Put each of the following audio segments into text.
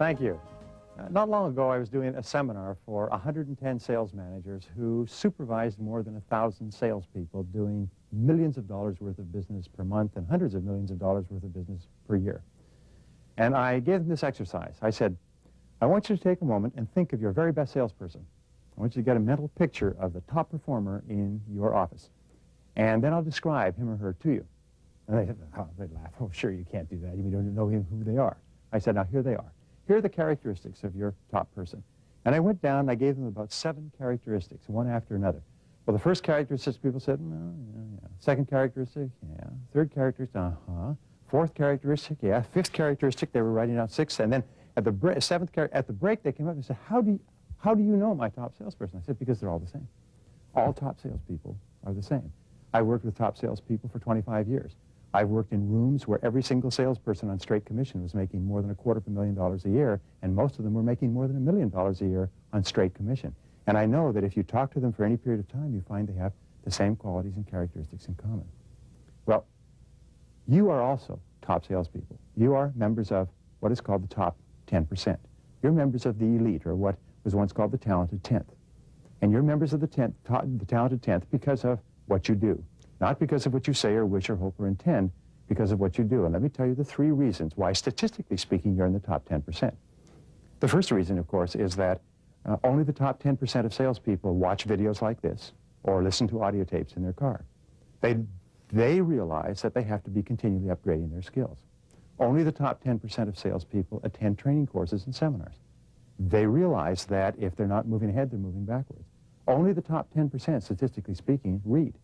Thank you. Not long ago, I was doing a seminar for 110 sales managers who supervised more than 1,000 salespeople doing millions of dollars worth of business per month and hundreds of millions of dollars worth of business per year. And I gave them this exercise. I said, I want you to take a moment and think of your very best salesperson. I want you to get a mental picture of the top performer in your office. And then I'll describe him or her to you. And they laugh. Oh, sure, you can't do that. You don't know who they are. I said, now, here they are. Here are the characteristics of your top person. And I went down and I gave them about 7 characteristics, one after another. Well, the first characteristic, people said, well, yeah. Second characteristic, yeah. Third characteristic, Fourth characteristic, yeah. Fifth characteristic, they were writing out 6. And then at the break, they came up and said, how do you know my top salesperson? I said, because they're all the same. All top salespeople are the same. I worked with top salespeople for 25 years. I've worked in rooms where every single salesperson on straight commission was making more than $250,000 a year, and most of them were making more than $1 million a year on straight commission. And I know that if you talk to them for any period of time, you find they have the same qualities and characteristics in common. Well, you are also top salespeople. You are members of what is called the top 10%. You're members of the elite, or what was once called the talented 10th. And you're members of the talented 10th because of what you do. Not because of what you say or wish or hope or intend, because of what you do. And let me tell you the 3 reasons why, statistically speaking, you're in the top 10%. The first reason, of course, is that only the top 10% of salespeople watch videos like this or listen to audio tapes in their car. They realize that they have to be continually upgrading their skills. Only the top 10% of salespeople attend training courses and seminars. They realize that if they're not moving ahead, they're moving backwards. Only the top 10%, statistically speaking, read.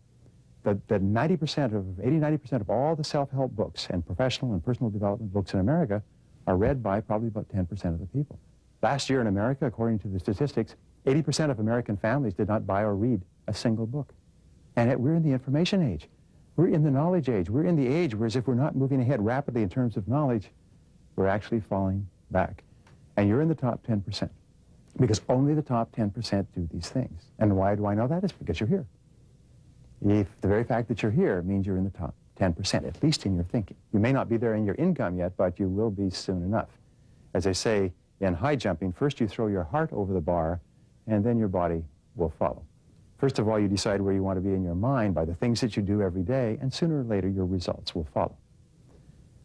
That 80-90% of all the self-help books and professional and personal development books in America are read by probably about 10% of the people. Last year in America, according to the statistics, 80% of American families did not buy or read a single book. And yet we're in the information age. We're in the knowledge age. We're in the age where, as if we're not moving ahead rapidly in terms of knowledge, we're actually falling back. And you're in the top 10%. Because only the top 10% do these things. And why do I know that? It's because you're here. If the very fact that you're here means you're in the top 10%, at least in your thinking. You may not be there in your income yet, but you will be soon enough. As they say in high jumping, first you throw your heart over the bar, and then your body will follow. First of all, you decide where you want to be in your mind by the things that you do every day, and sooner or later your results will follow.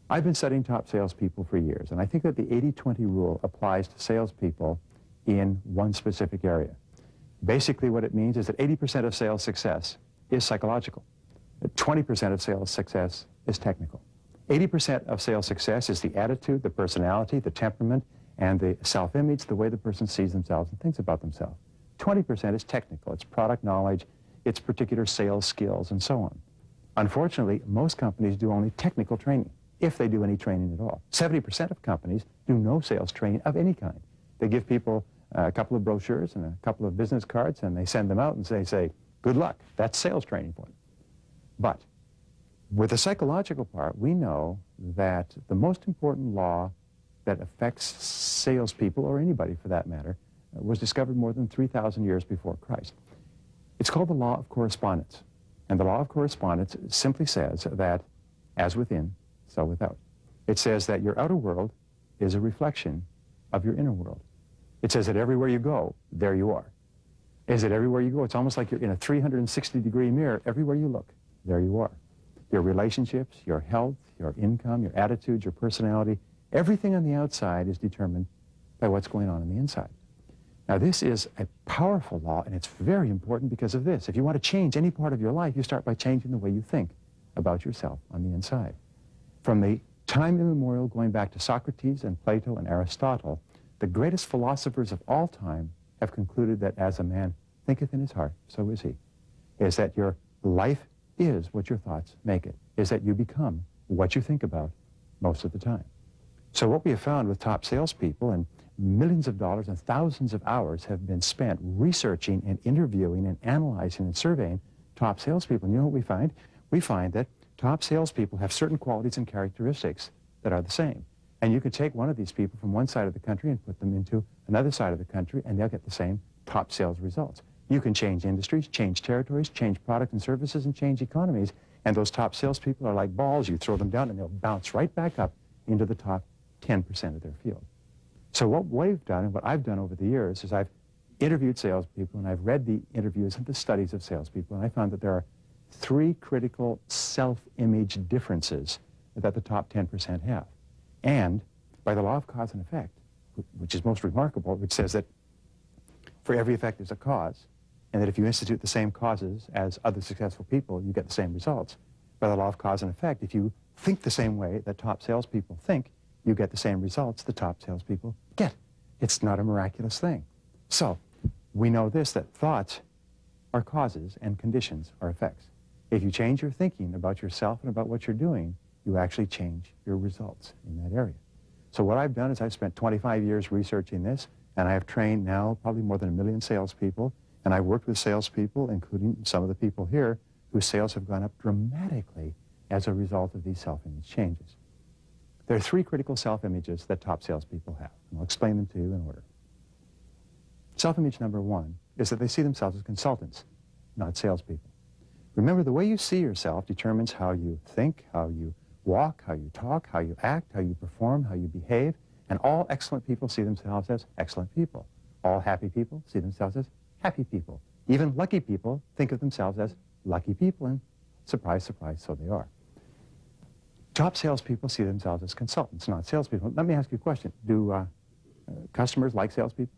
I've been studying top salespeople for years, and I think that the 80-20 rule applies to salespeople in one specific area. Basically what it means is that 80% of sales success is psychological. 20% of sales success is technical. 80% of sales success is the attitude, the personality, the temperament, and the self-image, the way the person sees themselves and thinks about themselves. 20% is technical. It's product knowledge, it's particular sales skills, and so on. Unfortunately, most companies do only technical training, if they do any training at all. 70% of companies do no sales training of any kind. They give people a couple of brochures and a couple of business cards, and they send them out and they say, good luck. That's sales training for them. But with the psychological part, we know that the most important law that affects salespeople, or anybody for that matter, was discovered more than 3,000 years before Christ. It's called the law of correspondence. And the law of correspondence simply says that as within, so without. It says that your outer world is a reflection of your inner world. It says that everywhere you go, there you are. Is it everywhere you go? It's almost like you're in a 360-degree mirror. Everywhere you look, there you are. Your relationships, your health, your income, your attitudes, your personality, everything on the outside is determined by what's going on the inside. Now, this is a powerful law, and it's very important because of this. If you want to change any part of your life, you start by changing the way you think about yourself on the inside. From the time immemorial, going back to Socrates and Plato and Aristotle, the greatest philosophers of all time have concluded that as a man thinketh in his heart, so is he. Is that your life is what your thoughts make it. Is that you become what you think about most of the time. So what we have found with top salespeople, and millions of dollars and thousands of hours have been spent researching and interviewing and analyzing and surveying top salespeople. And you know what we find? We find that top salespeople have certain qualities and characteristics that are the same. And you could take one of these people from one side of the country and put them into another side of the country, and they'll get the same top sales results. You can change industries, change territories, change product and services, and change economies, and those top salespeople are like balls. You throw them down, and they'll bounce right back up into the top 10% of their field. So what we've done and what I've done over the years is I've interviewed salespeople and I've read the interviews and the studies of salespeople, and I found that there are 3 critical self-image differences that the top 10% have. And by the law of cause and effect, which is most remarkable, which says that for every effect there's a cause, and that if you institute the same causes as other successful people, you get the same results. By the law of cause and effect, if you think the same way that top salespeople think, you get the same results the top salespeople get. It's not a miraculous thing. So we know this, that thoughts are causes and conditions are effects. If you change your thinking about yourself and about what you're doing, you actually change your results in that area. So what I've done is I've spent 25 years researching this, and I have trained now probably more than 1 million salespeople, and I've worked with salespeople, including some of the people here, whose sales have gone up dramatically as a result of these self-image changes. There are 3 critical self-images that top salespeople have, and I'll explain them to you in order. Self-image number 1 is that they see themselves as consultants, not salespeople. Remember, the way you see yourself determines how you think, how you walk, how you talk, how you act, how you perform, how you behave, and all excellent people see themselves as excellent people. All happy people see themselves as happy people. Even lucky people think of themselves as lucky people, and surprise, surprise, so they are. Top salespeople see themselves as consultants, not salespeople. Let me ask you a question. Do customers like salespeople?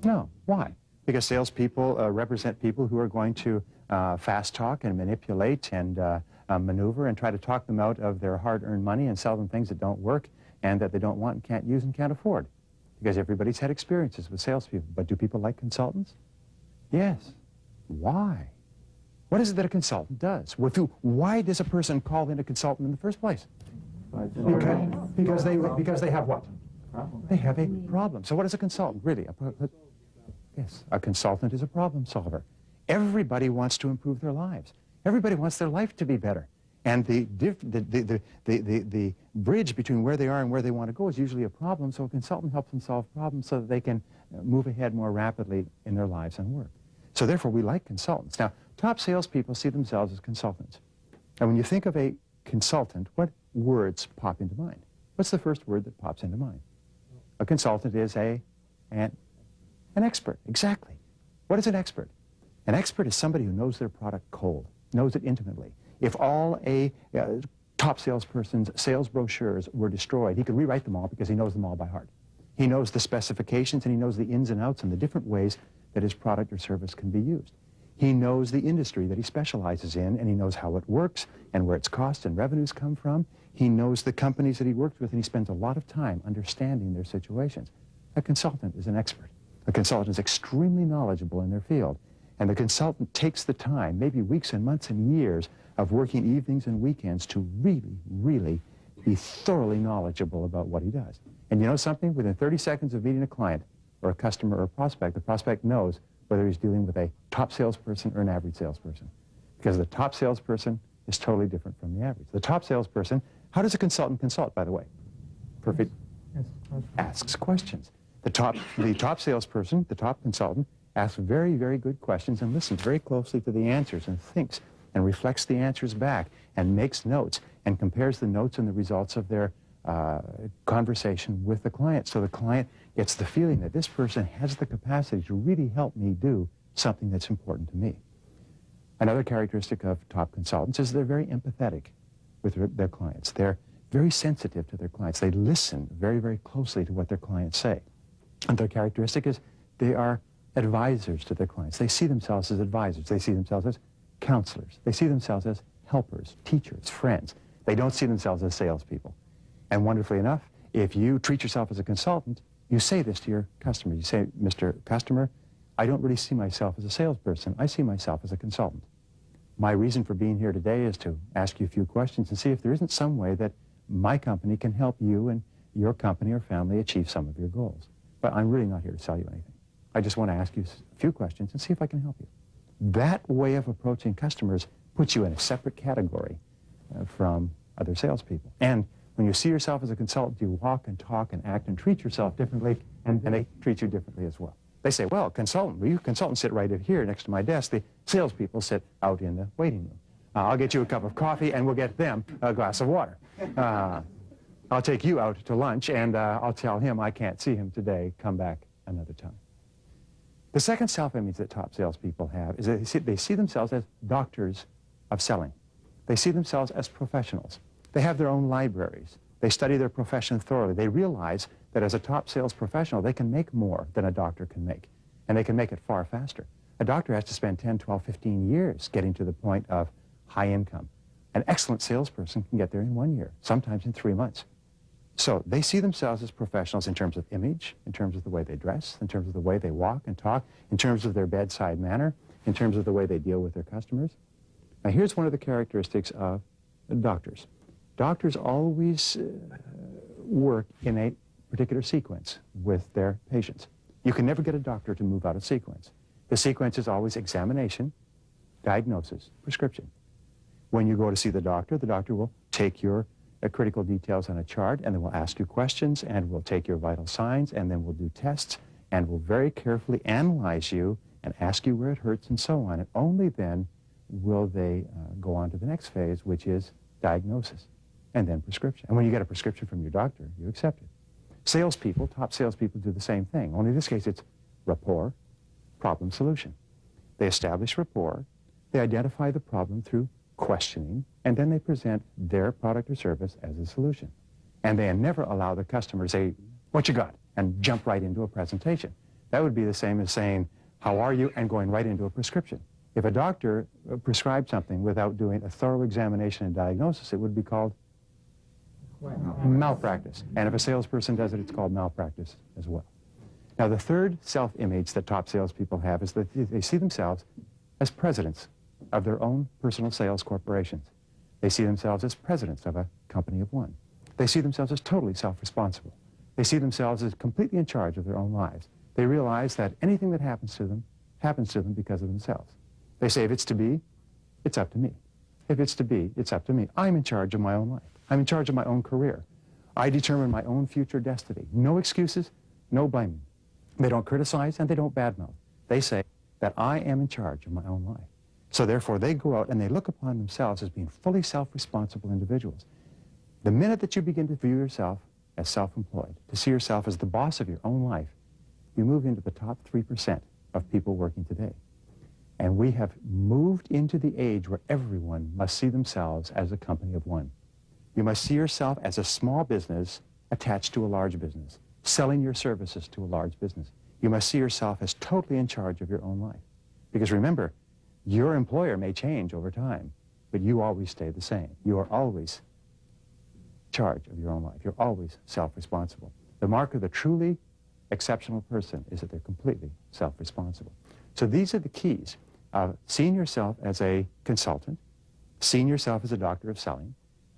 No. Why? Because salespeople represent people who are going to fast talk and manipulate and maneuver and try to talk them out of their hard-earned money and sell them things that don't work and that they don't want and can't use and can't afford. Because everybody's had experiences with salespeople. But do people like consultants? Yes. Why? What is it that a consultant does? Why does a person call in a consultant in the first place? Because they have what? They have a problem. So what is a consultant, really? Yes, a consultant is a problem solver. Everybody wants to improve their lives. Everybody wants their life to be better. And the bridge between where they are and where they want to go is usually a problem, so a consultant helps them solve problems so that they can move ahead more rapidly in their lives and work. So therefore, we like consultants. Now, top salespeople see themselves as consultants. And when you think of a consultant, what words pop into mind? What's the first word that pops into mind? A consultant is an expert. Exactly. What is an expert? An expert is somebody who knows their product cold, knows it intimately. If all a top salesperson's sales brochures were destroyed, he could rewrite them all because he knows them all by heart. He knows the specifications and he knows the ins and outs and the different ways that his product or service can be used. He knows the industry that he specializes in, and he knows how it works and where its costs and revenues come from. He knows the companies that he works with, and he spends a lot of time understanding their situations. A consultant is an expert. A consultant is extremely knowledgeable in their field, and the consultant takes the time, maybe weeks and months and years, of working evenings and weekends to really, really be thoroughly knowledgeable about what he does. And you know something? Within 30 seconds of meeting a client or a customer or a prospect, the prospect knows whether he's dealing with a top salesperson or an average salesperson. Because the top salesperson is totally different from the average. The top salesperson, how does a consultant consult, by the way? Perfect. Yes. Asks questions. The top salesperson, the top consultant, asks very, very good questions and listens very closely to the answers and thinks and reflects the answers back and makes notes and compares the notes and the results of their conversation with the client. So the client gets the feeling that this person has the capacity to really help me do something that's important to me. Another characteristic of top consultants is they're very empathetic with their clients. They're very sensitive to their clients. They listen very, very closely to what their clients say. Another characteristic is they are advisors to their clients. They see themselves as advisors. They see themselves as counselors. They see themselves as helpers, teachers, friends. They don't see themselves as salespeople. And wonderfully enough, if you treat yourself as a consultant, you say this to your customer. You say, Mr. Customer, I don't really see myself as a salesperson. I see myself as a consultant. My reason for being here today is to ask you a few questions and see if there isn't some way that my company can help you and your company or family achieve some of your goals. But I'm really not here to sell you anything. I just want to ask you a few questions and see if I can help you. That way of approaching customers puts you in a separate category from other salespeople. And when you see yourself as a consultant, you walk and talk and act and treat yourself differently, and they treat you differently as well. They say, well, you consultants sit right here next to my desk. The salespeople sit out in the waiting room. I'll get you a cup of coffee, and we'll get them a glass of water. I'll take you out to lunch, and I'll tell him I can't see him today. Come back another time. The second self-image that top salespeople have is that they see themselves as doctors of selling. They see themselves as professionals. They have their own libraries. They study their profession thoroughly. They realize that as a top sales professional, they can make more than a doctor can make, and they can make it far faster. A doctor has to spend 10, 12, 15 years getting to the point of high income. An excellent salesperson can get there in 1 year, sometimes in 3 months. So they see themselves as professionals in terms of image, in terms of the way they dress, in terms of the way they walk and talk, in terms of their bedside manner, in terms of the way they deal with their customers. Now here's one of the characteristics of doctors. Doctors always work in a particular sequence with their patients. You can never get a doctor to move out of sequence. The sequence is always examination, diagnosis, prescription. When you go to see the doctor will take your critical details on a chart, and then we'll ask you questions, and we'll take your vital signs, and then we'll do tests, and we'll very carefully analyze you and ask you where it hurts and so on. And only then will they go on to the next phase, which is diagnosis, and then prescription. And when you get a prescription from your doctor, you accept it. Salespeople, top salespeople, do the same thing. Only in this case, it's rapport, problem, solution. They establish rapport, they identify the problem through questioning, and then they present their product or service as a solution. And they never allow the customer to say, what you got, and jump right into a presentation. That would be the same as saying, how are you, and going right into a prescription. If a doctor prescribed something without doing a thorough examination and diagnosis, it would be called malpractice. And if a salesperson does it, it's called malpractice as well. Now, the third self-image that top salespeople have is that they see themselves as presidents of their own personal sales corporations. They see themselves as presidents of a company of one. They see themselves as totally self-responsible. They see themselves as completely in charge of their own lives. They realize that anything that happens to them because of themselves. They say, if it's to be, it's up to me. If it's to be, it's up to me. I'm in charge of my own life. I'm in charge of my own career. I determine my own future destiny. No excuses, no blaming. They don't criticize and they don't badmouth. They say that I am in charge of my own life. So therefore, they go out and they look upon themselves as being fully self-responsible individuals. The minute that you begin to view yourself as self-employed, to see yourself as the boss of your own life, you move into the top 3% of people working today. And we have moved into the age where everyone must see themselves as a company of one. You must see yourself as a small business attached to a large business, selling your services to a large business. You must see yourself as totally in charge of your own life. Because remember, your employer may change over time, but you always stay the same. You are always in charge of your own life. You're always self-responsible. The mark of the truly exceptional person is that they're completely self-responsible. So these are the keys of seeing yourself as a consultant, seeing yourself as a doctor of selling,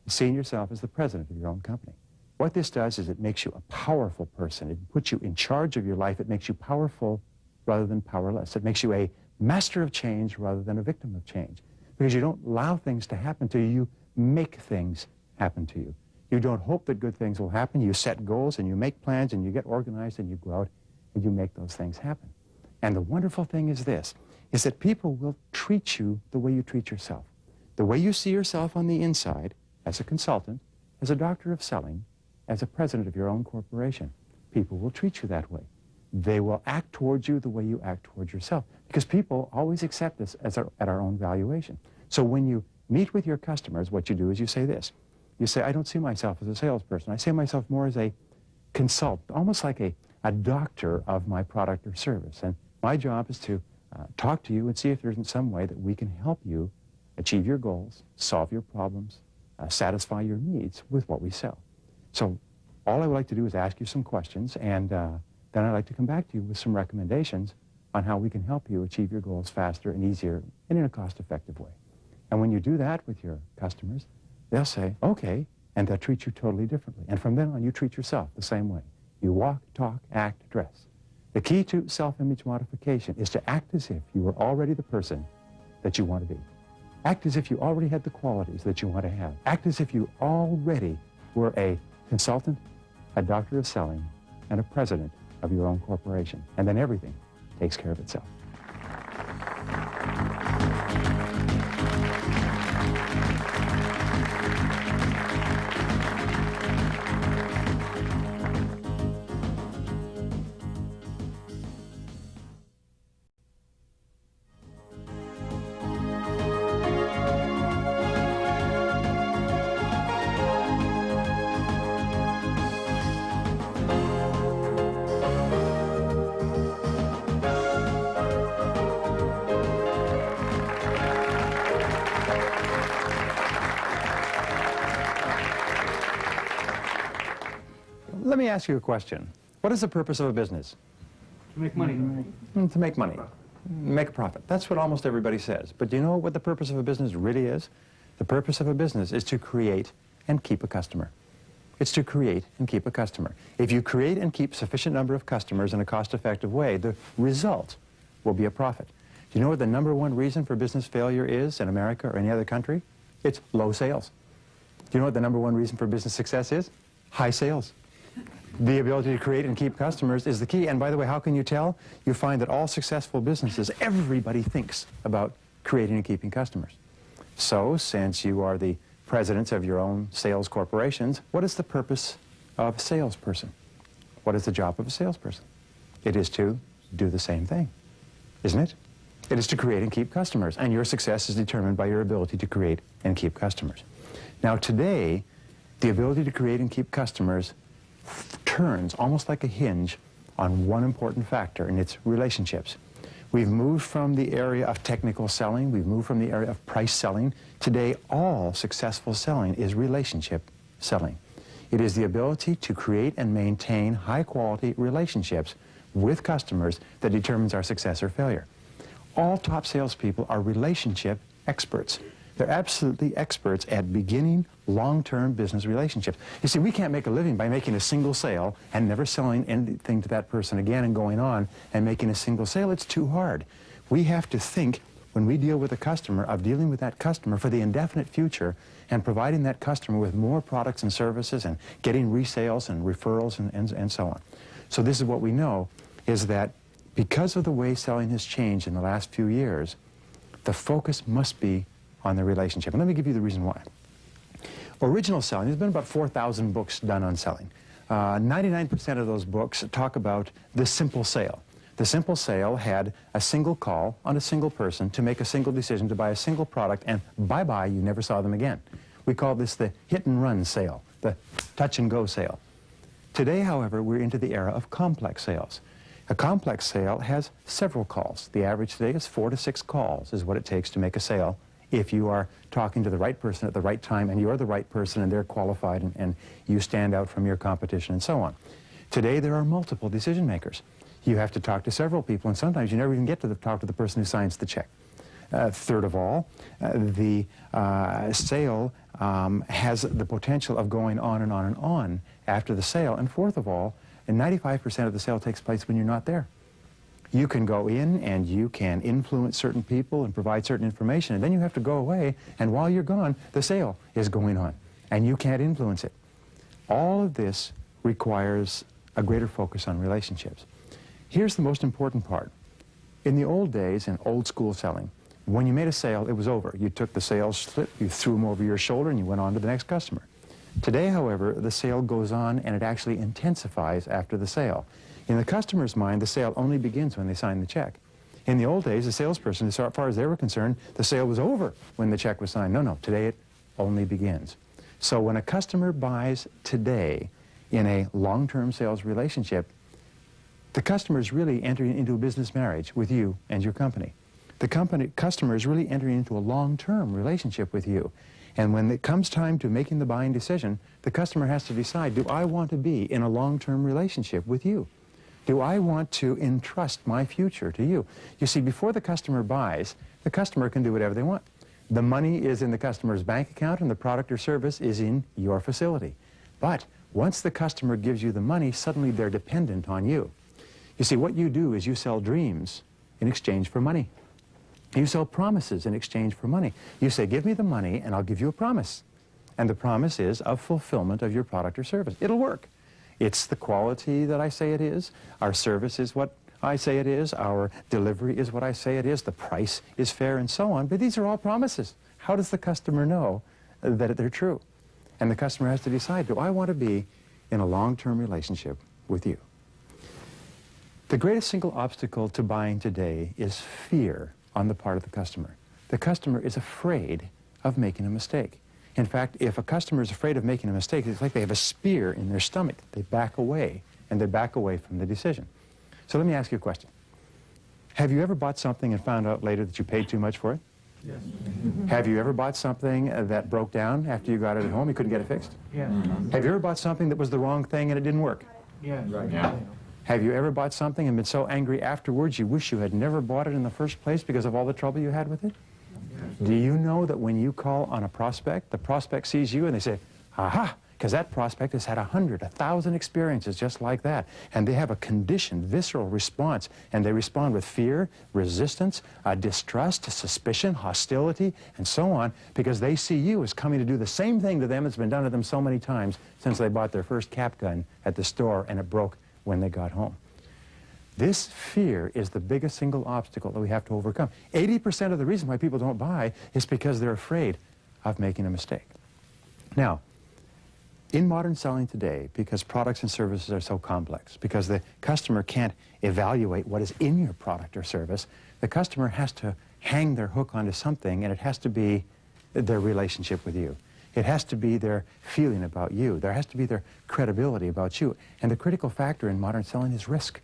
seeing yourself as the president of your own company. What this does is it makes you a powerful person. It puts you in charge of your life. It makes you powerful rather than powerless. It makes you a master of change rather than a victim of change. Because you don't allow things to happen to you, you make things happen to you. You don't hope that good things will happen. You set goals and you make plans and you get organized and you go out and you make those things happen. And the wonderful thing is this, is that people will treat you the way you treat yourself. The way you see yourself on the inside, as a consultant, as a doctor of selling, as a president of your own corporation, people will treat you that way. They will act towards you the way you act towards yourself. Because people always accept us as at our own valuation. So when you meet with your customers, what you do is you say this. You say, I don't see myself as a salesperson. I see myself more as a consultant, almost like a doctor of my product or service. And my job is to talk to you and see if there isn't some way that we can help you achieve your goals, solve your problems, satisfy your needs with what we sell. So all I would like to do is ask you some questions, and then I'd like to come back to you with some recommendations on how we can help you achieve your goals faster and easier and in a cost-effective way. And when you do that with your customers, they'll say, okay, and they'll treat you totally differently. And from then on, you treat yourself the same way. You walk, talk, act, dress. The key to self-image modification is to act as if you were already the person that you want to be. Act as if you already had the qualities that you want to have. Act as if you already were a consultant, a doctor of selling, and a president of your own corporation. And then everything takes care of itself. Let me ask you a question. What is the purpose of a business? To make money. To make money. Make a profit. That's what almost everybody says. But do you know what the purpose of a business really is? The purpose of a business is to create and keep a customer. It's to create and keep a customer. If you create and keep sufficient number of customers in a cost-effective way, the result will be a profit. Do you know what the #1 reason for business failure is in America or any other country? It's low sales. Do you know what the #1 reason for business success is? High sales. The ability to create and keep customers is the key. And by the way, how can you tell? You find that all successful businesses, everybody thinks about creating and keeping customers. So, since you are the presidents of your own sales corporations, what is the purpose of a salesperson? What is the job of a salesperson? It is to do the same thing, isn't it? It is to create and keep customers, and your success is determined by your ability to create and keep customers. Now today, the ability to create and keep customers turns almost like a hinge on one important factor, and it's relationships. We've moved from the area of technical selling, we've moved from the area of price selling. Today, all successful selling is relationship selling. It is the ability to create and maintain high-quality relationships with customers that determines our success or failure. All top salespeople are relationship experts. They're absolutely experts at beginning long-term business relationships. You see, we can't make a living by making a single sale and never selling anything to that person again and going on and making a single sale. It's too hard. We have to think, when we deal with a customer, of dealing with that customer for the indefinite future and providing that customer with more products and services and getting resales and referrals and so on. So this is what we know, is that because of the way selling has changed in the last few years, the focus must be on the relationship. And let me give you the reason why. Original selling, there's been about 4,000 books done on selling. 99% of those books talk about the simple sale. The simple sale had a single call on a single person to make a single decision to buy a single product, and bye-bye, you never saw them again. We call this the hit-and-run sale, the touch-and-go sale. Today, however, we're into the era of complex sales. A complex sale has several calls. The average today is 4 to 6 calls is what it takes to make a sale if you are talking to the right person at the right time and you're the right person and they're qualified and you stand out from your competition and so on. Today there are multiple decision makers. You have to talk to several people, and sometimes you never even get to talk to the person who signs the check. Third of all, the sale has the potential of going on and on and on after the sale. And fourth of all, 95% of the sale takes place when you're not there. You can go in and you can influence certain people and provide certain information, and then you have to go away, and while you're gone, the sale is going on, and you can't influence it. All of this requires a greater focus on relationships. Here's the most important part. In the old days, in old school selling, when you made a sale, it was over. You took the sales slip, you threw them over your shoulder, and you went on to the next customer. Today, however, the sale goes on, and it actually intensifies after the sale. In the customer's mind, the sale only begins when they sign the check. In the old days, the salesperson, as far as they were concerned, the sale was over when the check was signed. No, today it only begins. So when a customer buys today in a long-term sales relationship, the customer is really entering into a business marriage with you and your company. The customer is really entering into a long-term relationship with you. And when it comes time to making the buying decision, the customer has to decide, do I want to be in a long-term relationship with you? Do I want to entrust my future to you? You see, before the customer buys, the customer can do whatever they want. The money is in the customer's bank account and the product or service is in your facility. But once the customer gives you the money, suddenly they're dependent on you. You see, what you do is you sell dreams in exchange for money. You sell promises in exchange for money. You say, give me the money and I'll give you a promise. And the promise is of fulfillment of your product or service. It'll work. It's the quality that I say it is. Our service is what I say it is. Our delivery is what I say it is. The price is fair and so on. But these are all promises. How does the customer know that they're true? And the customer has to decide, do I want to be in a long-term relationship with you? The greatest single obstacle to buying today is fear on the part of the customer. The customer is afraid of making a mistake. In fact, if a customer is afraid of making a mistake, it's like they have a spear in their stomach. They back away, and they back away from the decision. So let me ask you a question. Have you ever bought something and found out later that you paid too much for it? Yes. Have you ever bought something that broke down after you got it at home? You couldn't get it fixed? Yeah. Have you ever bought something that was the wrong thing and it didn't work? Yeah. Right. Yeah. Have you ever bought something and been so angry afterwards you wish you had never bought it in the first place because of all the trouble you had with it? Yeah. Do you know that when you call on a prospect, the prospect sees you and they say, aha, because that prospect has had 100, 1,000 experiences just like that. And they have a conditioned, visceral response. And they respond with fear, resistance, distrust, suspicion, hostility, and so on, because they see you as coming to do the same thing to them that's been done to them so many times since they bought their first cap gun at the store and it broke when they got home. This fear is the biggest single obstacle that we have to overcome. 80% of the reason why people don't buy is because they're afraid of making a mistake. Now, in modern selling today, because products and services are so complex, because the customer can't evaluate what is in your product or service, the customer has to hang their hook onto something, and it has to be their relationship with you. It has to be their feeling about you. There has to be their credibility about you. And the critical factor in modern selling is risk.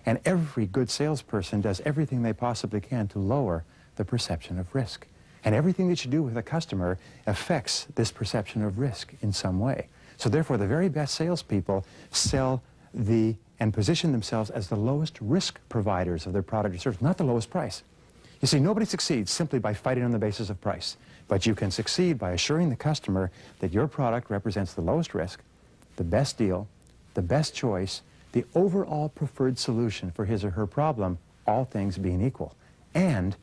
And every good salesperson does everything they possibly can to lower the perception of risk. And everything that you do with a customer affects this perception of risk in some way. So therefore, the very best salespeople sell and position themselves as the lowest risk providers of their product or service, not the lowest price. You see, nobody succeeds simply by fighting on the basis of price. But you can succeed by assuring the customer that your product represents the lowest risk, the best deal, the best choice, the overall preferred solution for his or her problem, all things being equal. And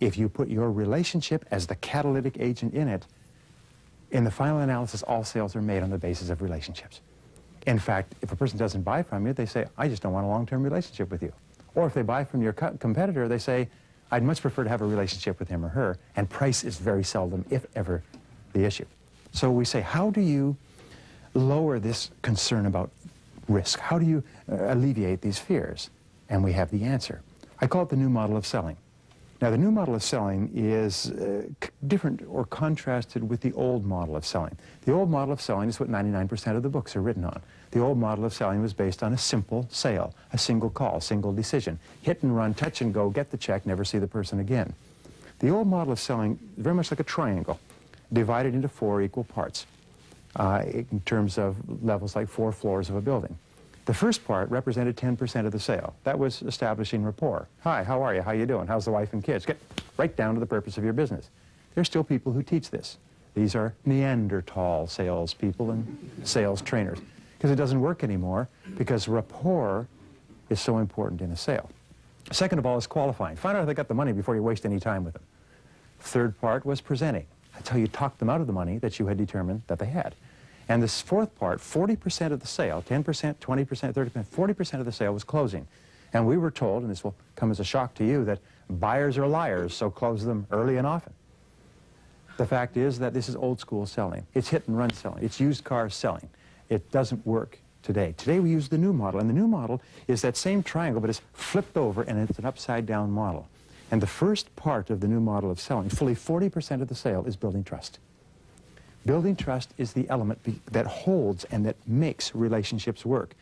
if you put your relationship as the catalytic agent in it, in the final analysis, all sales are made on the basis of relationships. In fact, if a person doesn't buy from you, they say, I just don't want a long-term relationship with you. Or if they buy from your competitor, they say, I'd much prefer to have a relationship with him or her, and price is very seldom, if ever, the issue. So we say, how do you lower this concern about risk? How do you alleviate these fears? And we have the answer. I call it the new model of selling. Now, the new model of selling is different or contrasted with the old model of selling. The old model of selling is what 99% of the books are written on. The old model of selling was based on a simple sale, a single call, single decision. Hit and run, touch and go, get the check, never see the person again. The old model of selling is very much like a triangle, divided into 4 equal parts in terms of levels like 4 floors of a building. The first part represented 10% of the sale. That was establishing rapport. Hi, how are you? How you doing? How's the wife and kids? Get right down to the purpose of your business. There's still people who teach this. These are Neanderthal salespeople and sales trainers. Because it doesn't work anymore, because rapport is so important in a sale. Second of all is qualifying. Find out if they got the money before you waste any time with them. Third part was presenting. That's how you talked them out of the money that you had determined that they had. And this fourth part, 40% of the sale, 10%, 20%, 30%, 40% of the sale was closing. And we were told, and this will come as a shock to you, that buyers are liars, so close them early and often. The fact is that this is old school selling. It's hit and run selling. It's used car selling. It doesn't work today. Today we use the new model, and the new model is that same triangle, but it's flipped over, and it's an upside down model. And the first part of the new model of selling, fully 40% of the sale, is building trust. Building trust is the element that holds and that makes relationships work.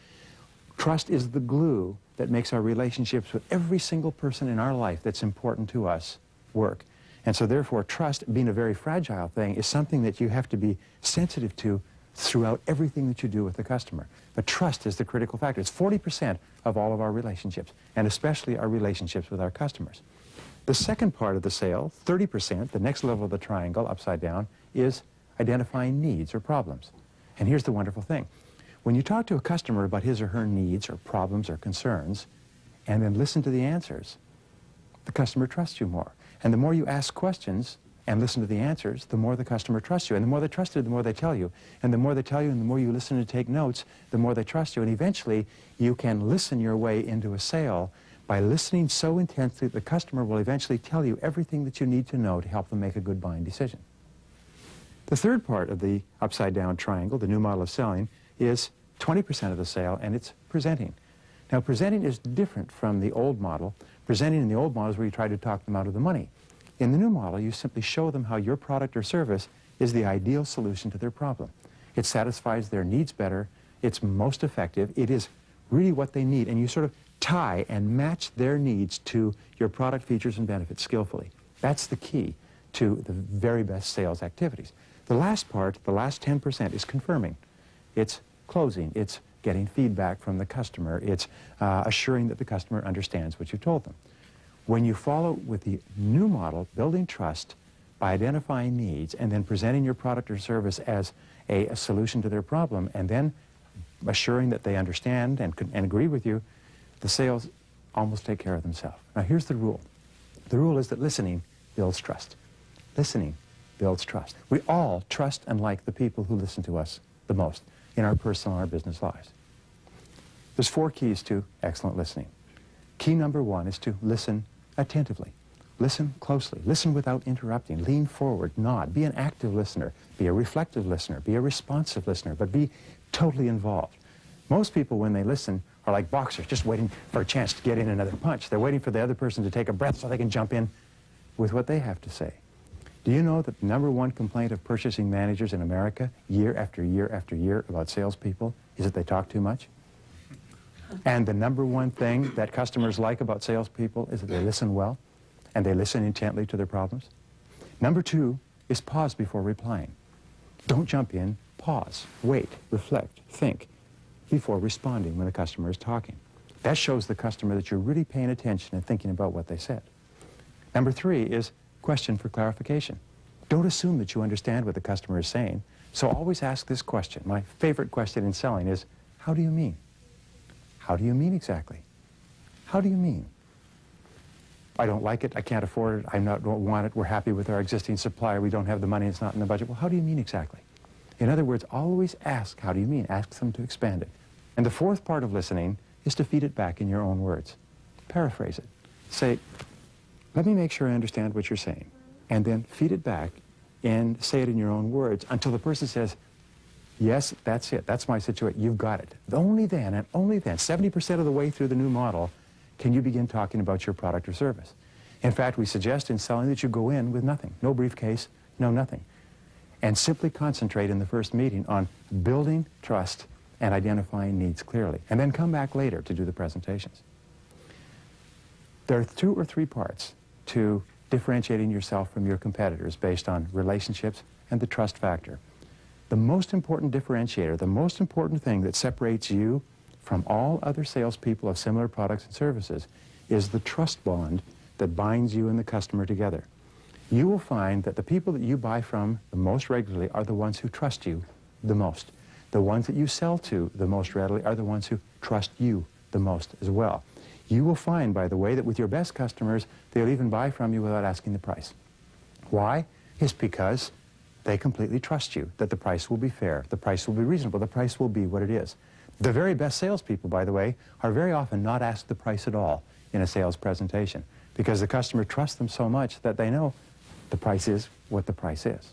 Trust is the glue that makes our relationships with every single person in our life that's important to us work. And so therefore, trust, being a very fragile thing, is something that you have to be sensitive to throughout everything that you do with the customer. But trust is the critical factor. It's 40% of all of our relationships, and especially our relationships with our customers. The second part of the sale, 30%, the next level of the triangle, upside down, is identifying needs or problems. And here's the wonderful thing. When you talk to a customer about his or her needs or problems or concerns, and then listen to the answers, the customer trusts you more. And the more you ask questions and listen to the answers, the more the customer trusts you. And the more they trust you, the more they tell you. And the more they tell you and the more you listen and take notes, the more they trust you. And eventually, you can listen your way into a sale by listening so intensely that the customer will eventually tell you everything that you need to know to help them make a good buying decision. The third part of the upside-down triangle, the new model of selling, is 20% of the sale, and it's presenting. Now, presenting is different from the old model. Presenting in the old model is where you try to talk them out of the money. In the new model, you simply show them how your product or service is the ideal solution to their problem. It satisfies their needs better. It's most effective. It is really what they need, and you sort of tie and match their needs to your product features and benefits skillfully. That's the key to the very best sales activities. The last part, the last 10%, is confirming. It's closing. It's getting feedback from the customer. It's assuring that the customer understands what you told them. When you follow with the new model, building trust by identifying needs and then presenting your product or service as a solution to their problem and then assuring that they understand and agree with you, the sales almost take care of themselves. Now here's the rule. The rule is that listening builds trust. Listening builds trust. We all trust and like the people who listen to us the most in our personal and our business lives. There's 4 keys to excellent listening. Key number 1 is to listen attentively. Listen closely. Listen without interrupting. Lean forward. Nod. Be an active listener. Be a reflective listener. Be a responsive listener. But be totally involved. Most people, when they listen, are like boxers, just waiting for a chance to get in another punch. They're waiting for the other person to take a breath so they can jump in with what they have to say. Do you know that the #1 complaint of purchasing managers in America, year after year after year, about salespeople is that they talk too much? And the #1 thing that customers like about salespeople is that they listen well and they listen intently to their problems? Number 2 is pause before replying. Don't jump in, pause, wait, reflect, think before responding when the customer is talking. That shows the customer that you're really paying attention and thinking about what they said. Number 3 is question for clarification. Don't assume that you understand what the customer is saying, so always ask this question. My favorite question in selling is, how do you mean? How do you mean exactly? How do you mean? I don't like it, I can't afford it, I don't want it, we're happy with our existing supplier, we don't have the money, it's not in the budget. Well, how do you mean exactly? In other words, always ask, how do you mean? Ask them to expand it. And the 4th part of listening is to feed it back in your own words. Paraphrase it. Say, let me make sure I understand what you're saying. And then feed it back and say it in your own words until the person says, yes, that's it, that's my situation, you've got it. Only then, and only then, 70% of the way through the new model, can you begin talking about your product or service. In fact, we suggest in selling that you go in with nothing, no briefcase, no nothing, and simply concentrate in the first meeting on building trust and identifying needs clearly, and then come back later to do the presentations. There are 2 or 3 parts to differentiating yourself from your competitors based on relationships and the trust factor. The most important differentiator, the most important thing that separates you from all other salespeople of similar products and services is the trust bond that binds you and the customer together. You will find that the people that you buy from the most regularly are the ones who trust you the most. The ones that you sell to the most readily are the ones who trust you the most as well. You will find, by the way, that with your best customers, they'll even buy from you without asking the price. Why? It's because they completely trust you, that the price will be fair, the price will be reasonable, the price will be what it is. The very best salespeople, by the way, are very often not asked the price at all in a sales presentation because the customer trusts them so much that they know the price is what the price is.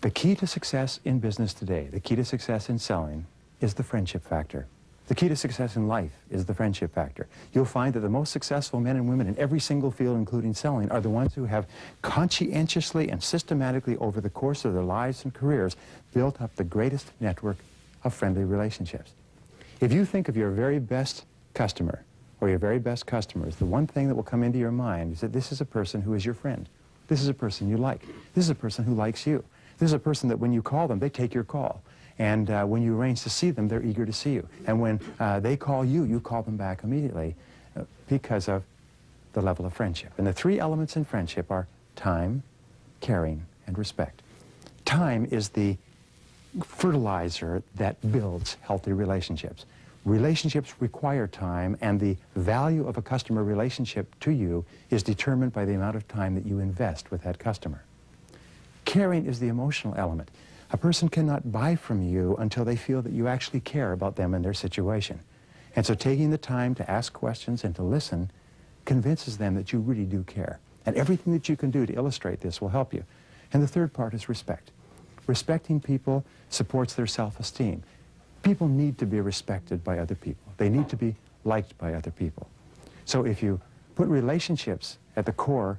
The key to success in business today, the key to success in selling, is the friendship factor. The key to success in life is the friendship factor. You'll find that the most successful men and women in every single field, including selling, are the ones who have conscientiously and systematically over the course of their lives and careers built up the greatest network of friendly relationships. If you think of your very best customer or your very best customers, the one thing that will come into your mind is that this is a person who is your friend. This is a person you like. This is a person who likes you. This is a person that when you call them, they take your call. And when you arrange to see them, they're eager to see you. And when they call you, you call them back immediately because of the level of friendship. And the 3 elements in friendship are time, caring, and respect. Time is the fertilizer that builds healthy relationships. Relationships require time, and the value of a customer relationship to you is determined by the amount of time that you invest with that customer. Caring is the emotional element. A person cannot buy from you until they feel that you actually care about them and their situation. And so taking the time to ask questions and to listen convinces them that you really do care. And everything that you can do to illustrate this will help you. And the 3rd part is respect. Respecting people supports their self-esteem. People need to be respected by other people. They need to be liked by other people. So if you put relationships at the core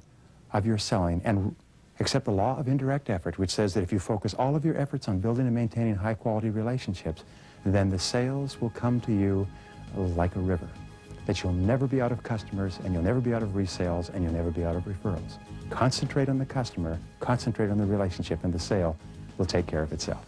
of your selling and accept the law of indirect effort, which says that if you focus all of your efforts on building and maintaining high-quality relationships, then the sales will come to you like a river, that you'll never be out of customers, and you'll never be out of resales, and you'll never be out of referrals. Concentrate on the customer, concentrate on the relationship, and the sale will take care of itself.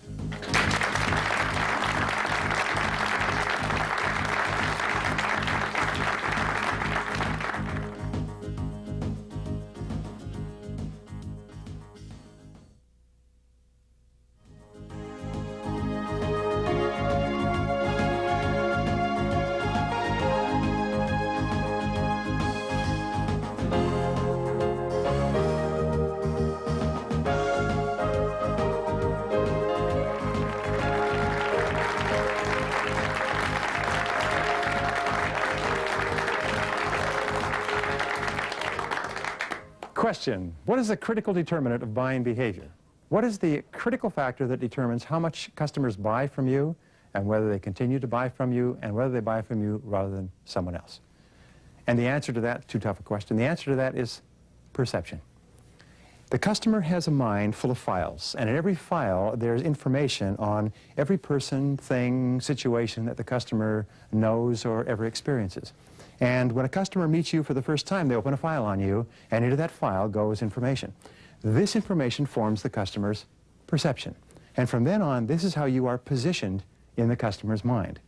Question: what is the critical determinant of buying behavior? What is the critical factor that determines how much customers buy from you and whether they continue to buy from you and whether they buy from you rather than someone else? And the answer to that, too tough a question, the answer to that is perception. The customer has a mind full of files, and in every file there's information on every person, thing, situation that the customer knows or ever experiences. And when a customer meets you for the first time, they open a file on you, and into that file goes information. This information forms the customer's perception. And from then on, this is how you are positioned in the customer's mind.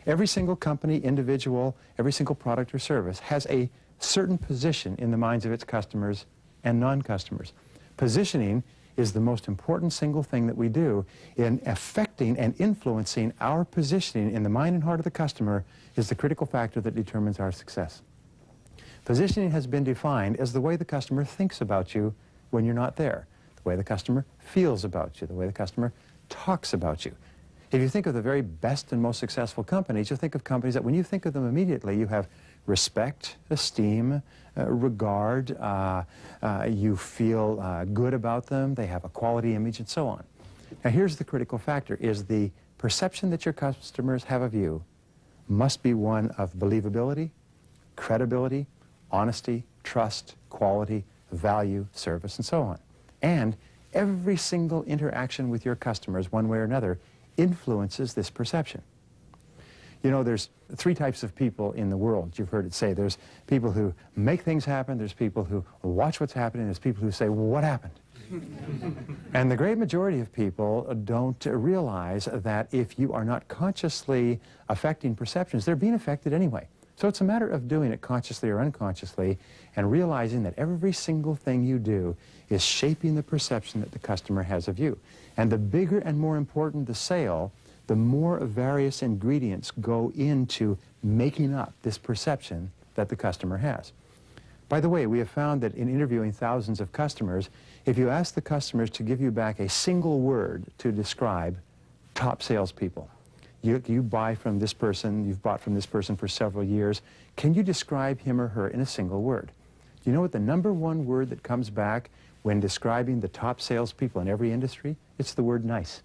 Every single company, individual, every single product or service has a certain position in the minds of its customers and non-customers. Positioning is the most important single thing that we do in affecting and influencing our positioning in the mind and heart of the customer is the critical factor that determines our success. Positioning has been defined as the way the customer thinks about you when you're not there, the way the customer feels about you, the way the customer talks about you. If you think of the very best and most successful companies, you'll think of companies that when you think of them immediately, you have respect, esteem, regard, you feel good about them, they have a quality image, and so on. Now here's the critical factor, is the perception that your customers have of you must be one of believability, credibility, honesty, trust, quality, value, service, and so on. And every single interaction with your customers, one way or another, influences this perception. You know, there's three types of people in the world. You've heard it say. There's people who make things happen, there's people who watch what's happening, there's people who say, well, what happened? And the great majority of people don't realize that if you are not consciously affecting perceptions, they're being affected anyway. So it's a matter of doing it consciously or unconsciously and realizing that every single thing you do is shaping the perception that the customer has of you. And the bigger and more important the sale, the more various ingredients go into making up this perception that the customer has. By the way, we have found that in interviewing thousands of customers, if you ask the customers to give you back a single word to describe top salespeople, you buy from this person, you've bought from this person for several years, can you describe him or her in a single word? Do you know what the #1 word that comes back when describing the top salespeople in every industry? It's the word nice.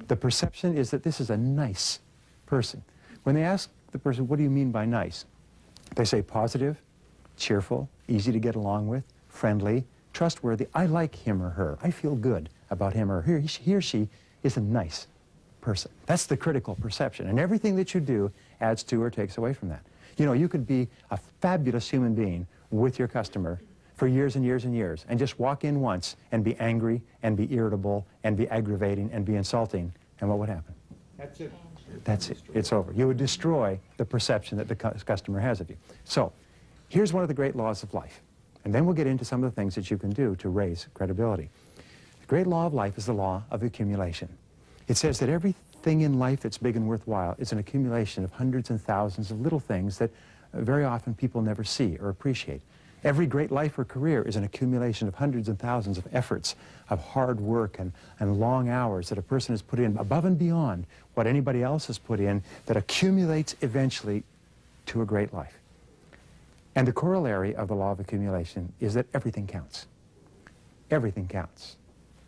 The perception is that this is a nice person. When they ask the person, what do you mean by nice? They say positive, cheerful, easy to get along with, friendly, trustworthy. I like him or her. I feel good about him or her. He or she is a nice person. That's the critical perception. And everything that you do adds to or takes away from that. You know, you could be a fabulous human being with your customer for years and years and years, and just walk in once and be angry and be irritable and be aggravating and be insulting, and what would happen? That's it. That's it. It's over. You would destroy the perception that the customer has of you. So, here's one of the great laws of life, and then we'll get into some of the things that you can do to raise credibility. The great law of life is the law of accumulation. It says that everything in life that's big and worthwhile is an accumulation of hundreds and thousands of little things that very often people never see or appreciate. Every great life or career is an accumulation of hundreds and thousands of efforts, of hard work and long hours that a person has put in above and beyond what anybody else has put in, that accumulates eventually to a great life. And the corollary of the law of accumulation is that everything counts. Everything counts.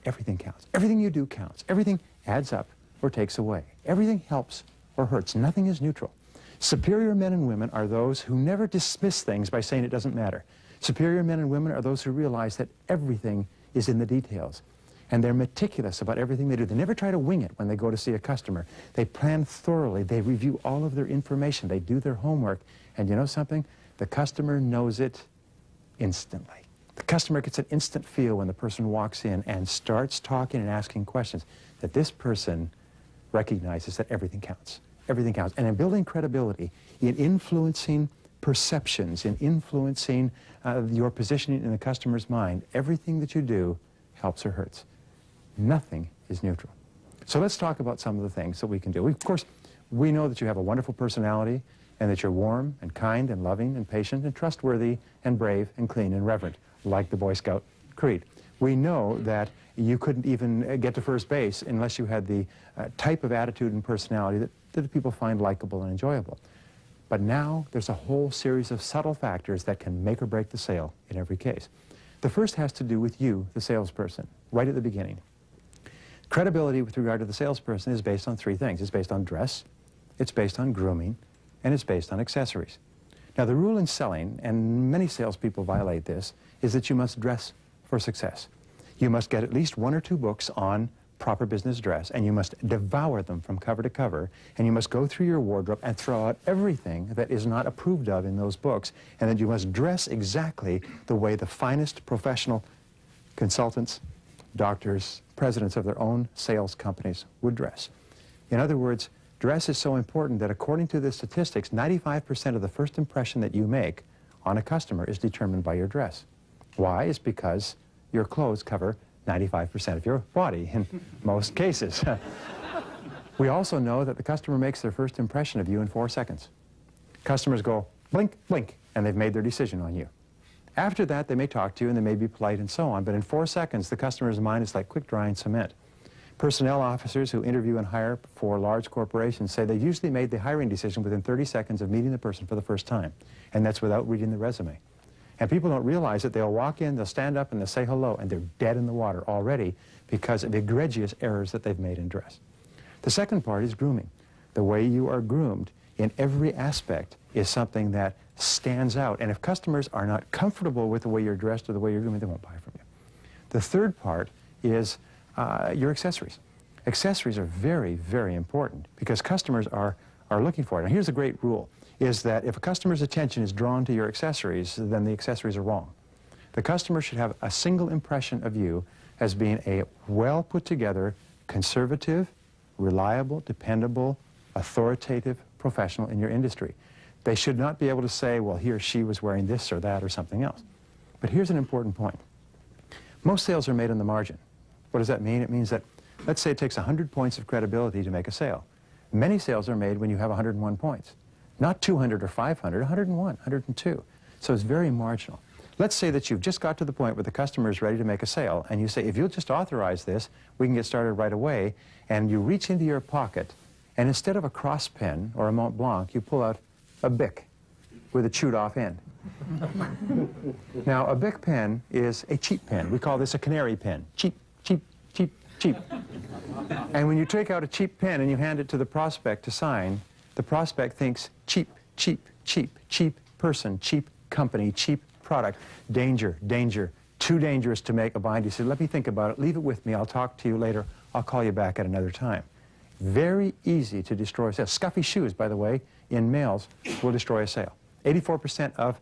Everything counts. Everything you do counts. Everything adds up or takes away. Everything helps or hurts. Nothing is neutral. Superior men and women are those who never dismiss things by saying it doesn't matter. Superior men and women are those who realize that everything is in the details. And they're meticulous about everything they do. They never try to wing it when they go to see a customer. They plan thoroughly. They review all of their information. They do their homework. And you know something? The customer knows it instantly. The customer gets an instant feel when the person walks in and starts talking and asking questions that this person recognizes that everything counts. Everything counts. And in building credibility, in influencing perceptions, in influencing your positioning in the customer's mind, everything that you do helps or hurts. Nothing is neutral. So let's talk about some of the things that we can do. Of course, we know that you have a wonderful personality and that you're warm and kind and loving and patient and trustworthy and brave and clean and reverent, like the Boy Scout creed. We know that you couldn't even get to first base unless you had the type of attitude and personality that people find likable and enjoyable. But now there's a whole series of subtle factors that can make or break the sale in every case. The first has to do with you, the salesperson, right at the beginning. Credibility with regard to the salesperson is based on three things. It's based on dress, it's based on grooming, and it's based on accessories. Now, the rule in selling, and many salespeople violate this, is that you must dress for success. You must get at least 1 or 2 books on proper business dress, and you must devour them from cover to cover, and you must go through your wardrobe and throw out everything that is not approved of in those books, and then you must dress exactly the way the finest professional consultants, doctors, presidents of their own sales companies would dress. In other words, dress is so important that according to the statistics, 95% of the first impression that you make on a customer is determined by your dress. Why? It's because your clothes cover 95% of your body in most cases. We also know that the customer makes their first impression of you in 4 seconds. Customers go blink, blink, and they've made their decision on you. After that, they may talk to you and they may be polite and so on, but in 4 seconds, the customer's mind is like quick-drying cement. Personnel officers who interview and hire for large corporations say they usually made the hiring decision within 30 seconds of meeting the person for the first time, and that's without reading the resume. And people don't realize that they'll walk in, they'll stand up, and they'll say hello, and they're dead in the water already because of egregious errors that they've made in dress. The second part is grooming. The way you are groomed in every aspect is something that stands out, and if customers are not comfortable with the way you're dressed or the way you're groomed, they won't buy from you. The third part is your accessories. Accessories are very, very important because customers are looking for it. And here's a great rule, is that if a customer's attention is drawn to your accessories, then the accessories are wrong. The customer should have a single impression of you as being a well put together, conservative, reliable, dependable, authoritative professional in your industry. They should not be able to say, well, he or she was wearing this or that or something else. But here's an important point. Most sales are made on the margin. What does that mean? It means that, let's say it takes 100 points of credibility to make a sale. Many sales are made when you have 101 points. Not 200 or 500, 101, 102. So it's very marginal. Let's say that you've just got to the point where the customer is ready to make a sale, and you say, if you'll just authorize this, we can get started right away, and you reach into your pocket, and instead of a cross pen or a Mont Blanc, you pull out a Bic with a chewed-off end. Now, a Bic pen is a cheap pen. We call this a canary pen. Cheap, cheap, cheap, cheap. And when you take out a cheap pen and you hand it to the prospect to sign, the prospect thinks cheap, cheap, cheap, cheap person, cheap company, cheap product, danger, danger, too dangerous to make a bind. He said, let me think about it, leave it with me, I'll talk to you later, I'll call you back at another time. Very easy to destroy a sale. Scuffy shoes, by the way, in males will destroy a sale. 84% of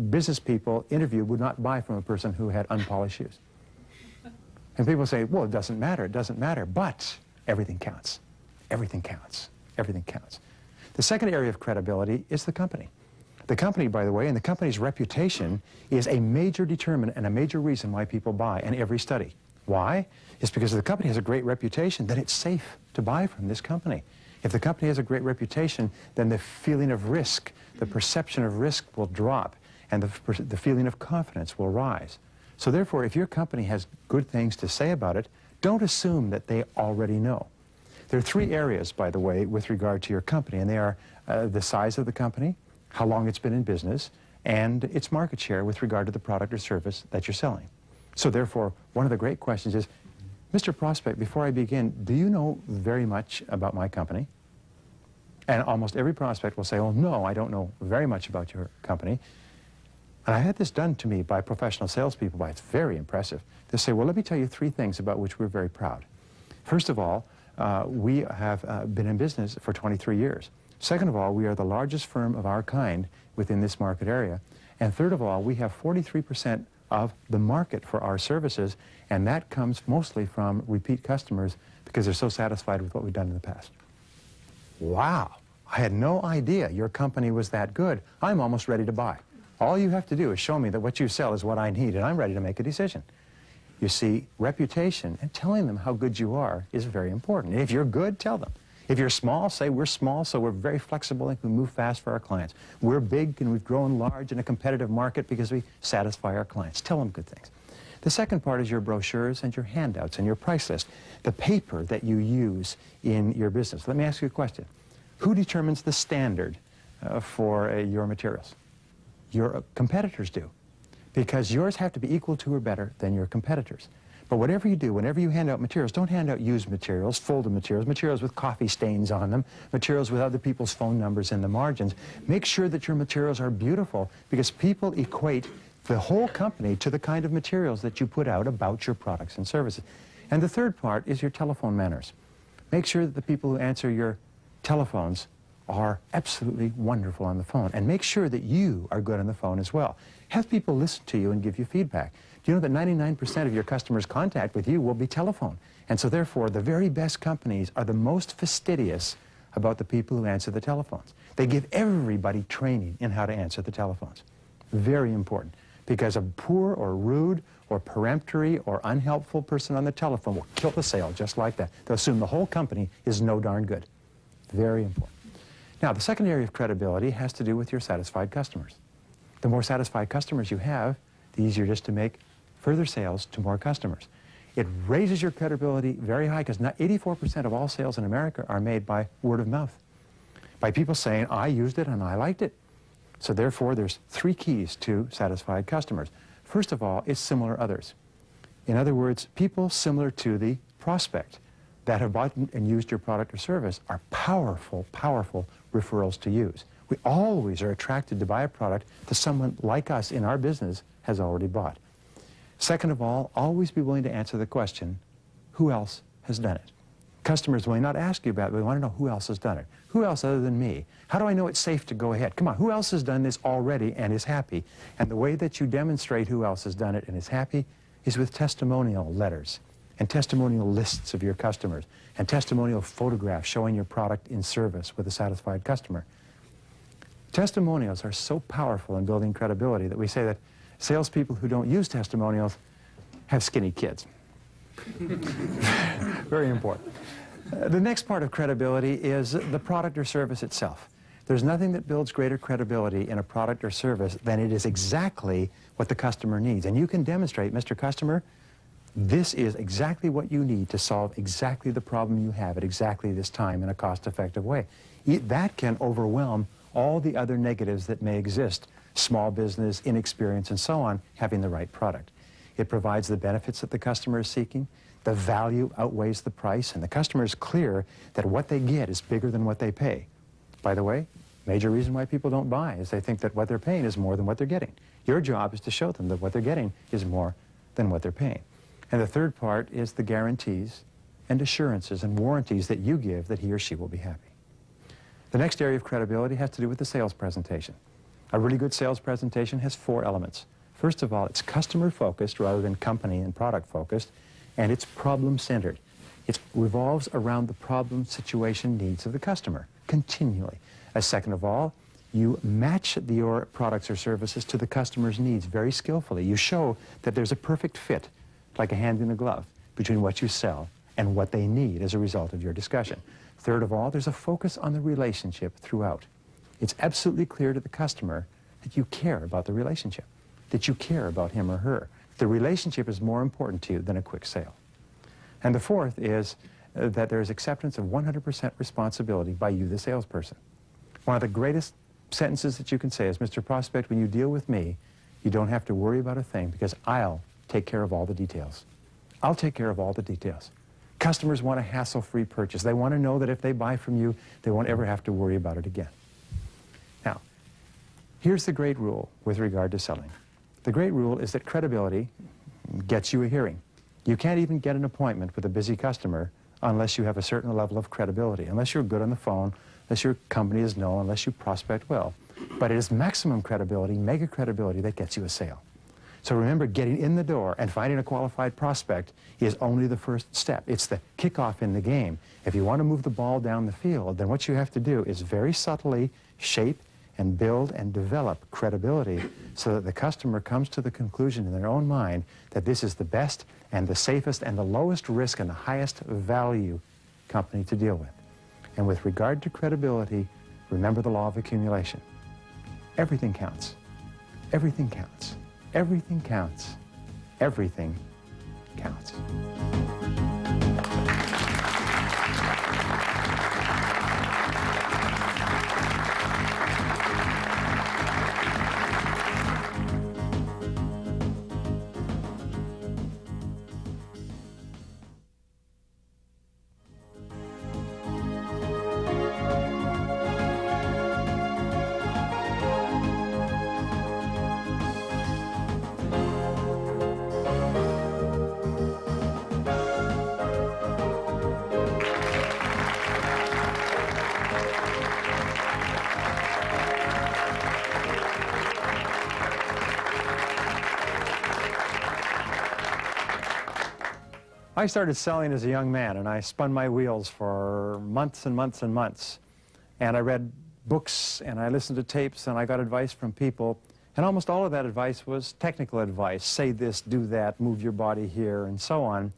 business people interviewed would not buy from a person who had unpolished shoes. And people say, well, it doesn't matter, but everything counts. Everything counts. Everything counts. The second area of credibility is the company. The company, by the way, and the company's reputation is a major determinant and a major reason why people buy in every study. Why? It's because if the company has a great reputation, then it's safe to buy from this company. If the company has a great reputation, then the feeling of risk, the perception of risk will drop, and the feeling of confidence will rise. So therefore, if your company has good things to say about it, don't assume that they already know. There are 3 areas, by the way, with regard to your company, and they are the size of the company, how long it's been in business, and its market share with regard to the product or service that you're selling. So therefore, one of the great questions is, Mr. Prospect, before I begin, do you know very much about my company? And almost every prospect will say, oh, no, I don't know very much about your company. And I had this done to me by professional salespeople, it's very impressive. They say, well, let me tell you 3 things about which we're very proud. First of all, we have been in business for 23 years. Second of all, we are the largest firm of our kind within this market area. And third of all, we have 43% of the market for our services, and that comes mostly from repeat customers because they're so satisfied with what we've done in the past. Wow, I had no idea your company was that good. I'm almost ready to buy. All you have to do is show me that what you sell is what I need, and I'm ready to make a decision. You see, reputation and telling them how good you are is very important. And if you're good, tell them. If you're small, say we're small, so we're very flexible and can move fast for our clients. We're big and we've grown large in a competitive market because we satisfy our clients. Tell them good things. The second part is your brochures and your handouts and your price list, the paper that you use in your business. Let me ask you a question. Who determines the standard for your materials? Your competitors do, because yours have to be equal to or better than your competitors. But whatever you do, whenever you hand out materials, don't hand out used materials, folded materials, materials with coffee stains on them, materials with other people's phone numbers in the margins. Make sure that your materials are beautiful, because people equate the whole company to the kind of materials that you put out about your products and services. And the third part is your telephone manners. Make sure that the people who answer your telephones are absolutely wonderful on the phone, and make sure that you are good on the phone as well. Have people listen to you and give you feedback. Do you know that 99% of your customers' contact with you will be telephone? And so therefore, the very best companies are the most fastidious about the people who answer the telephones. They give everybody training in how to answer the telephones. Very important, because a poor or rude or peremptory or unhelpful person on the telephone will kill the sale just like that. They'll assume the whole company is no darn good. Very important. Now, the second area of credibility has to do with your satisfied customers. The more satisfied customers you have, the easier it is to make further sales to more customers. It raises your credibility very high, because 84% of all sales in America are made by word of mouth, by people saying, I used it and I liked it. So therefore, there's three keys to satisfied customers. First of all, it's similar others. In other words, people similar to the prospect that have bought and used your product or service are powerful, powerful referrals to use. We always are attracted to buy a product that someone like us in our business has already bought. Second of all, always be willing to answer the question, who else has done it? Customers may not ask you about it, but they want to know who else has done it. Who else other than me? How do I know it's safe to go ahead? Come on, who else has done this already and is happy? And the way that you demonstrate who else has done it and is happy is with testimonial letters and testimonial lists of your customers and testimonial photographs showing your product in service with a satisfied customer. Testimonials are so powerful in building credibility that we say that salespeople who don't use testimonials have skinny kids. Very important. The next part of credibility is the product or service itself. There's nothing that builds greater credibility in a product or service than it is exactly what the customer needs. And you can demonstrate, Mr. Customer, this is exactly what you need to solve exactly the problem you have at exactly this time in a cost-effective way. That can overwhelm all the other negatives that may exist, small business, inexperience, and so on, having the right product. It provides the benefits that the customer is seeking. The value outweighs the price, and the customer is clear that what they get is bigger than what they pay. By the way, major reason why people don't buy is they think that what they're paying is more than what they're getting. Your job is to show them that what they're getting is more than what they're paying. And the third part is the guarantees and assurances and warranties that you give that he or she will be happy. The next area of credibility has to do with the sales presentation. A really good sales presentation has four elements. First of all, it's customer-focused rather than company and product-focused, and it's problem-centered. It revolves around the problem, situation, needs of the customer continually. Second of all, you match your products or services to the customer's needs very skillfully. You show that there's a perfect fit, like a hand in a glove, between what you sell and what they need as a result of your discussion. Third of all, there's a focus on the relationship throughout. It's absolutely clear to the customer that you care about the relationship, that you care about him or her. The relationship is more important to you than a quick sale. And the fourth is that there is acceptance of 100% responsibility by you, the salesperson. One of the greatest sentences that you can say is, Mr. Prospect, when you deal with me, you don't have to worry about a thing because I'll take care of all the details. I'll take care of all the details. Customers want a hassle-free purchase. They want to know that if they buy from you, they won't ever have to worry about it again. Now, here's the great rule with regard to selling. The great rule is that credibility gets you a hearing. You can't even get an appointment with a busy customer unless you have a certain level of credibility, unless you're good on the phone, unless your company is known, unless you prospect well. But it is maximum credibility, mega credibility, that gets you a sale. So remember, getting in the door and finding a qualified prospect is only the first step. It's the kickoff in the game. If you want to move the ball down the field, then what you have to do is very subtly shape and build and develop credibility so that the customer comes to the conclusion in their own mind that this is the best and the safest and the lowest risk and the highest value company to deal with. And with regard to credibility, remember the law of accumulation. Everything counts. Everything counts. Everything counts. Everything counts. I started selling as a young man, and I spun my wheels for months and months and months. And I read books, and I listened to tapes, and I got advice from people. And almost all of that advice was technical advice. Say this, do that, move your body here, and so on.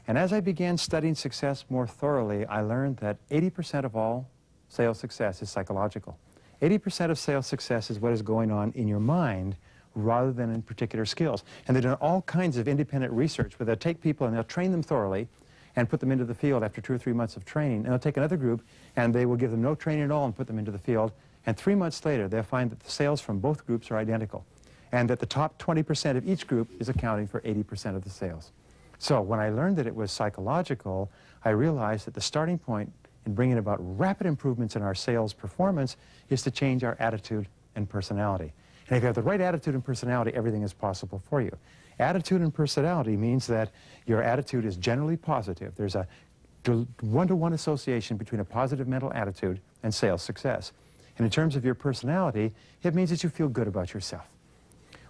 And as I began studying success more thoroughly, I learned that 80% of all sales success is psychological. 80% of sales success is what is going on in your mind rather than in particular skills. And they've done all kinds of independent research where they'll take people and they'll train them thoroughly and put them into the field after 2 or 3 months of training. And they'll take another group and they will give them no training at all and put them into the field. And 3 months later, they'll find that the sales from both groups are identical and that the top 20% of each group is accounting for 80% of the sales. So when I learned that it was psychological, I realized that the starting point in bringing about rapid improvements in our sales performance is to change our attitude and personality. And if you have the right attitude and personality, everything is possible for you. Attitude and personality means that your attitude is generally positive. There's a one-to-one association between a positive mental attitude and sales success. And in terms of your personality, it means that you feel good about yourself.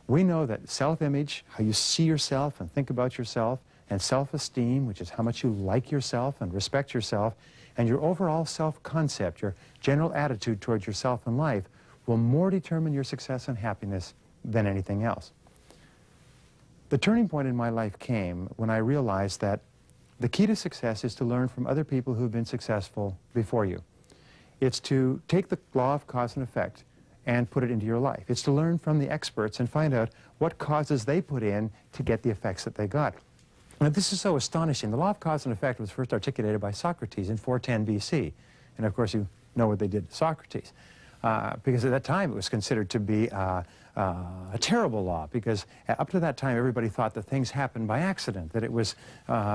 We know that self-image, how you see yourself and think about yourself, and self-esteem, which is how much you like yourself and respect yourself, and your overall self-concept, your general attitude towards yourself and life, will more determine your success and happiness than anything else. The turning point in my life came when I realized that the key to success is to learn from other people who have been successful before you. It's to take the law of cause and effect and put it into your life. It's to learn from the experts and find out what causes they put in to get the effects that they got. Now, this is so astonishing. The law of cause and effect was first articulated by Socrates in 410 BC. And of course, you know what they did to Socrates. Because at that time it was considered to be a terrible law, because up to that time everybody thought that things happened by accident, that it was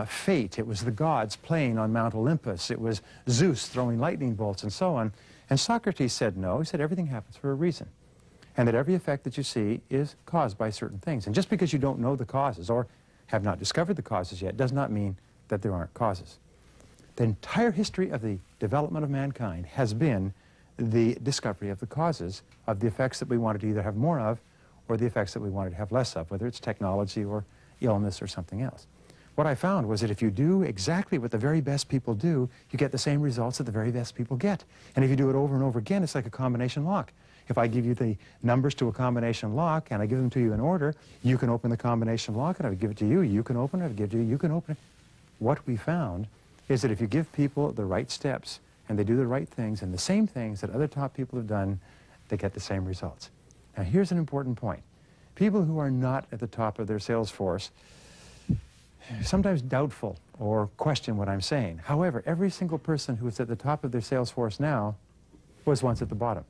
fate, it was the gods playing on Mount Olympus, it was Zeus throwing lightning bolts and so on. And Socrates said no, he said everything happens for a reason, and that every effect that you see is caused by certain things. And just because you don't know the causes or have not discovered the causes yet does not mean that there aren't causes. The entire history of the development of mankind has been the discovery of the causes of the effects that we wanted to either have more of or the effects that we wanted to have less of, whether it's technology or illness or something else. What I found was that if you do exactly what the very best people do, you get the same results that the very best people get. And if you do it over and over again, it's like a combination lock. If I give you the numbers to a combination lock and I give them to you in order, you can open the combination lock, and I would give it to you, you can open it, I would give it to you, you can open it. What we found is that if you give people the right steps and they do the right things and the same things that other top people have done, they get the same results. Now here's an important point. People who are not at the top of their sales force sometimes doubtful or question what I'm saying. However, every single person who is at the top of their sales force now was once at the bottom.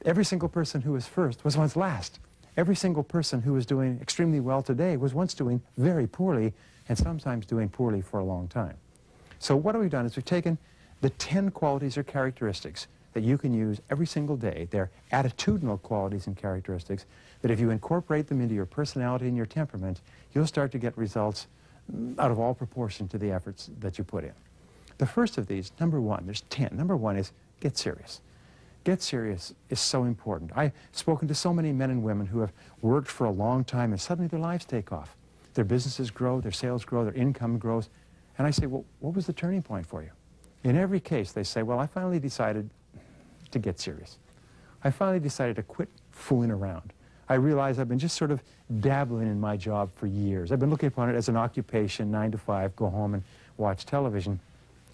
Every single person who was first was once last. Every single person who is doing extremely well today was once doing very poorly, and sometimes doing poorly for a long time. So what we've done is we've taken the 10 qualities or characteristics that you can use every single day. They're attitudinal qualities and characteristics that if you incorporate them into your personality and your temperament, you'll start to get results out of all proportion to the efforts that you put in. The first of these, number one, there's 10. Number one is get serious. Get serious is so important. I've spoken to so many men and women who have worked for a long time and suddenly their lives take off. Their businesses grow, their sales grow, their income grows. And I say, well, what was the turning point for you? In every case, they say, well, I finally decided to get serious. I finally decided to quit fooling around. I realized I've been just sort of dabbling in my job for years. I've been looking upon it as an occupation, 9 to 5, go home and watch television.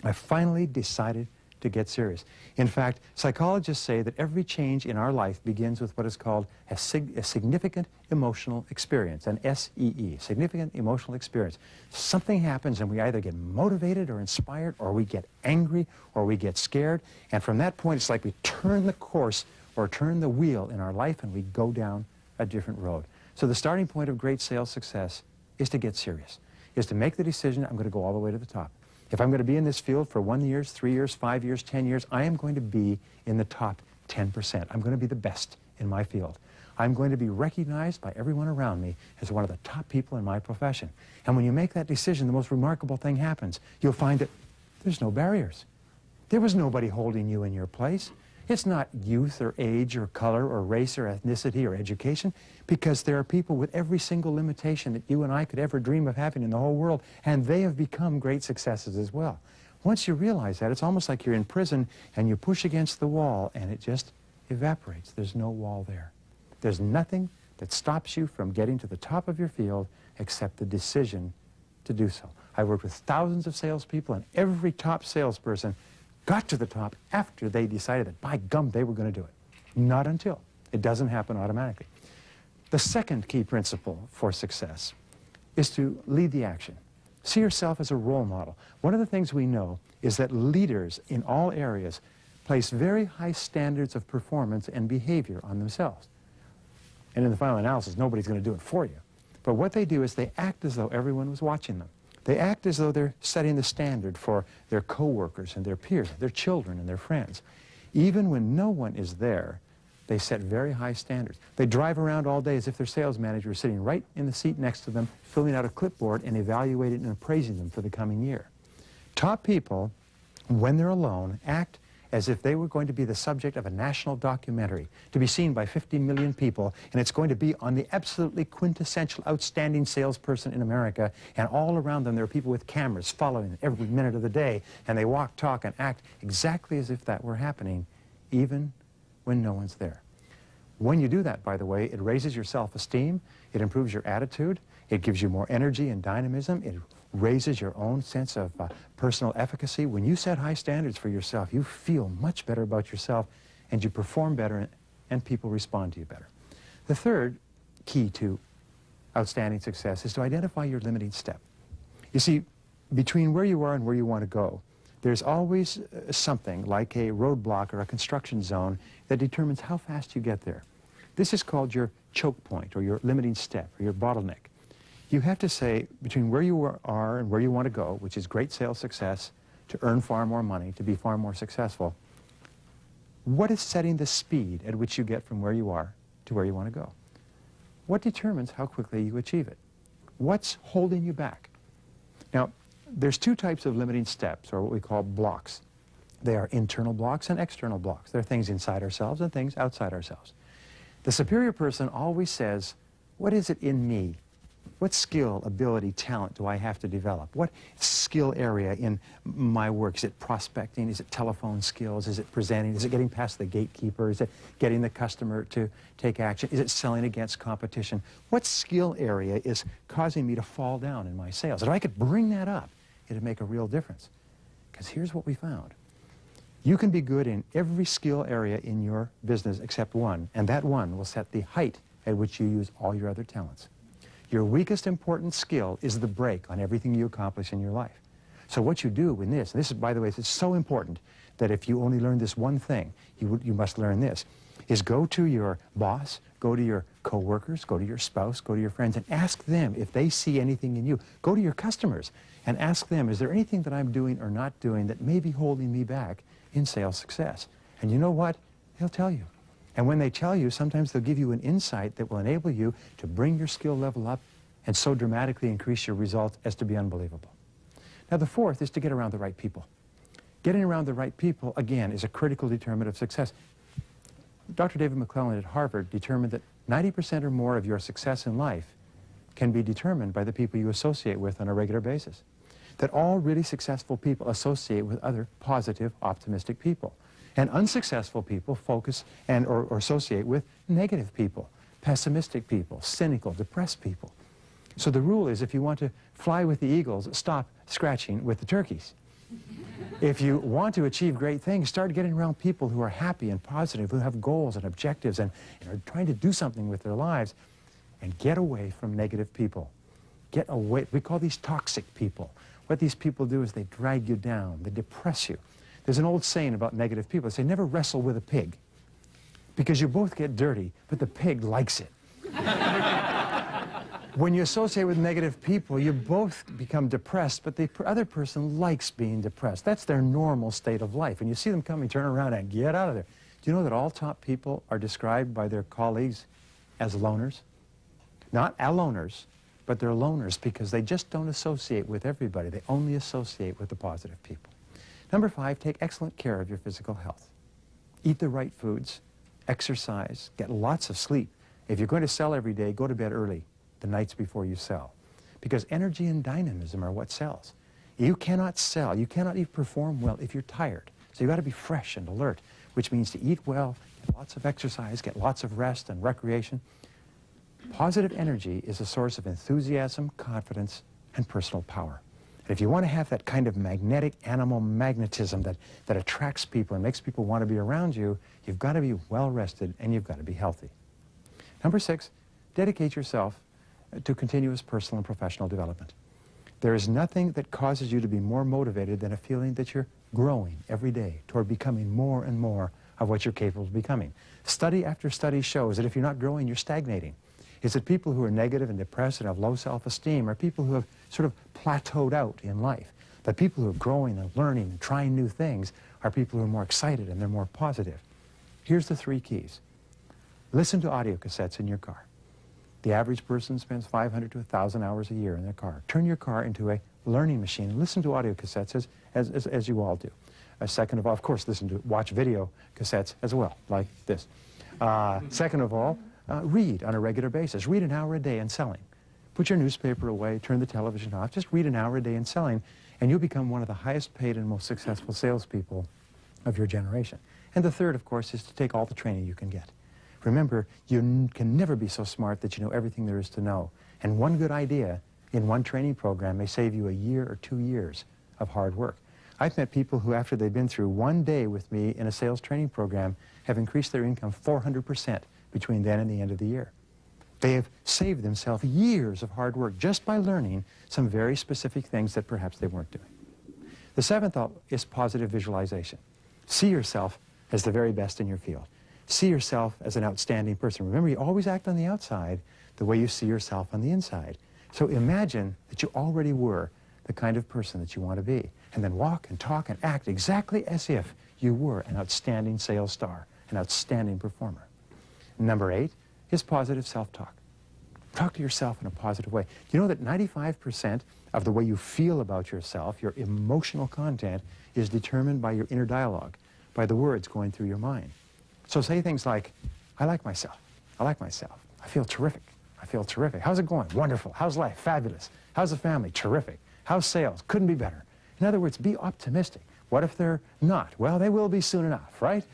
I finally decided to get serious. In fact, psychologists say that every change in our life begins with what is called a significant emotional experience, an SEE, significant emotional experience. Something happens and we either get motivated or inspired, or we get angry, or we get scared, and from that point it's like we turn the course or turn the wheel in our life and we go down a different road. So the starting point of great sales success is to get serious, is to make the decision, I'm going to go all the way to the top. If I'm going to be in this field for 1 year, 3 years, 5 years, 10 years, I am going to be in the top 10%. I'm going to be the best in my field. I'm going to be recognized by everyone around me as one of the top people in my profession. And when you make that decision, the most remarkable thing happens. You'll find that there's no barriers. There was nobody holding you in your place. It's not youth or age or color or race or ethnicity or education, because there are people with every single limitation that you and I could ever dream of having in the whole world, and they have become great successes as well. Once you realize that, it's almost like you're in prison and you push against the wall and it just evaporates. There's no wall there. There's nothing that stops you from getting to the top of your field except the decision to do so. I worked with thousands of salespeople, and every top salesperson got to the top after they decided that, by gum, they were going to do it. Not until. It doesn't happen automatically. The second key principle for success is to lead the action. See yourself as a role model. One of the things we know is that leaders in all areas place very high standards of performance and behavior on themselves. And in the final analysis, nobody's going to do it for you. But what they do is they act as though everyone was watching them. They act as though they're setting the standard for their coworkers and their peers, their children and their friends. Even when no one is there, they set very high standards. They drive around all day as if their sales manager is sitting right in the seat next to them, filling out a clipboard and evaluating and appraising them for the coming year. Top people, when they're alone, act as if they were going to be the subject of a national documentary to be seen by 50 million people, and it's going to be on the absolutely quintessential outstanding salesperson in America, and all around them there are people with cameras following every minute of the day, and they walk, talk, and act exactly as if that were happening, even when no one's there. When you do that, by the way, it raises your self-esteem, it improves your attitude, it gives you more energy and dynamism, it raises your own sense of personal efficacy. When you set high standards for yourself, you feel much better about yourself, and you perform better, and people respond to you better. The third key to outstanding success is to identify your limiting step. You see, between where you are and where you want to go, there's always something like a roadblock or a construction zone that determines how fast you get there. This is called your choke point, or your limiting step, or your bottleneck. You have to say, between where you are and where you want to go, which is great sales success, to earn far more money, to be far more successful, what is setting the speed at which you get from where you are to where you want to go? What determines how quickly you achieve it? What's holding you back? Now, there's two types of limiting steps, or what we call blocks. They are internal blocks and external blocks. There are things inside ourselves and things outside ourselves. The superior person always says, what is it in me? What skill, ability, talent do I have to develop? What skill area in my work? Is it prospecting? Is it telephone skills? Is it presenting? Is it getting past the gatekeeper? Is it getting the customer to take action? Is it selling against competition? What skill area is causing me to fall down in my sales? If I could bring that up, it'd make a real difference. Because here's what we found. You can be good in every skill area in your business except one, and that one will set the height at which you use all your other talents. Your weakest important skill is the brake on everything you accomplish in your life. So what you do in this, and this is, by the way, it's so important that if you only learn this one thing, you must learn this, is go to your boss, go to your coworkers, go to your spouse, go to your friends, and ask them if they see anything in you. Go to your customers and ask them, is there anything that I'm doing or not doing that may be holding me back in sales success? And you know what? They'll tell you. And when they tell you, sometimes they'll give you an insight that will enable you to bring your skill level up and so dramatically increase your results as to be unbelievable. Now, the fourth is to get around the right people. Getting around the right people, again, is a critical determinant of success. Dr. David McClellan at Harvard determined that 90% or more of your success in life can be determined by the people you associate with on a regular basis. That all really successful people associate with other positive, optimistic people. And unsuccessful people focus or associate with negative people, pessimistic people, cynical, depressed people. So the rule is, if you want to fly with the eagles, stop scratching with the turkeys. If you want to achieve great things, start getting around people who are happy and positive, who have goals and objectives and are trying to do something with their lives, and get away from negative people. Get away. We call these toxic people. What these people do is they drag you down, they depress you. There's an old saying about negative people. They say, never wrestle with a pig, because you both get dirty, but the pig likes it. When you associate with negative people, you both become depressed, but the other person likes being depressed. That's their normal state of life. And you see them coming, turn around and get out of there. Do you know that all top people are described by their colleagues as loners? Not aloners, but they're loners because they just don't associate with everybody. They only associate with the positive people. Number 5, take excellent care of your physical health. Eat the right foods, exercise, get lots of sleep. If you're going to sell every day, go to bed early, the nights before you sell. Because energy and dynamism are what sells. You cannot sell, you cannot even perform well if you're tired. So you've got to be fresh and alert, which means to eat well, get lots of exercise, get lots of rest and recreation. Positive energy is a source of enthusiasm, confidence, and personal power. And if you want to have that kind of magnetic animal magnetism that attracts people and makes people want to be around you, you've got to be well rested and you've got to be healthy. Number 6, dedicate yourself to continuous personal and professional development. There is nothing that causes you to be more motivated than a feeling that you're growing every day toward becoming more and more of what you're capable of becoming. Study after study shows that if you're not growing, you're stagnating. Is it people who are negative and depressed and have low self-esteem, or people who have sort of plateaued out in life? The people who are growing and learning and trying new things are people who are more excited and they're more positive. Here's the 3 keys. Listen to audio cassettes in your car. The average person spends 500 to 1,000 hours a year in their car. Turn your car into a learning machine and listen to audio cassettes as you all do. Second of all, of course, watch video cassettes as well, like this. Second of all, read on a regular basis. Read an hour a day in selling. Put your newspaper away, turn the television off, just read an hour a day in selling, and you'll become one of the highest paid and most successful salespeople of your generation. And the third, of course, is to take all the training you can get. Remember, you can never be so smart that you know everything there is to know. And one good idea in one training program may save you a year or 2 years of hard work. I've met people who, after they've been through one day with me in a sales training program, have increased their income 400% between then and the end of the year. They have saved themselves years of hard work just by learning some very specific things that perhaps they weren't doing. The 7th is positive visualization. See yourself as the very best in your field. See yourself as an outstanding person. Remember, you always act on the outside the way you see yourself on the inside. So imagine that you already were the kind of person that you want to be, and then walk and talk and act exactly as if you were an outstanding sales star, an outstanding performer. Number 8 is positive self-talk. Talk to yourself in a positive way. You know that 95% of the way you feel about yourself, your emotional content, is determined by your inner dialogue, by the words going through your mind. So say things like, I like myself. I like myself. I feel terrific. I feel terrific. How's it going? Wonderful. How's life? Fabulous. How's the family? Terrific. How's sales? Couldn't be better. In other words, be optimistic. What if they're not? Well, they will be soon enough, right?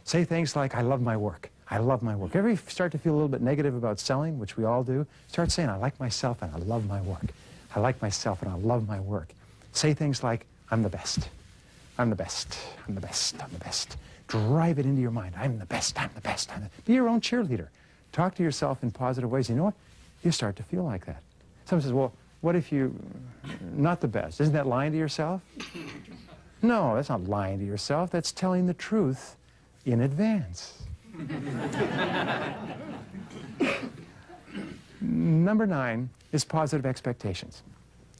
Say things like, I love my work. I love my work. Ever start to feel a little bit negative about selling, which we all do? Start saying, I like myself and I love my work. I like myself and I love my work. Say things like, I'm the best. I'm the best. I'm the best. I'm the best. Drive it into your mind. I'm the best. I'm the best. Be your own cheerleader. Talk to yourself in positive ways. You know what? You start to feel like that. Someone says, well, what if you're not the best? Isn't that lying to yourself? No, that's not lying to yourself. That's telling the truth in advance. Number 9 is positive expectations.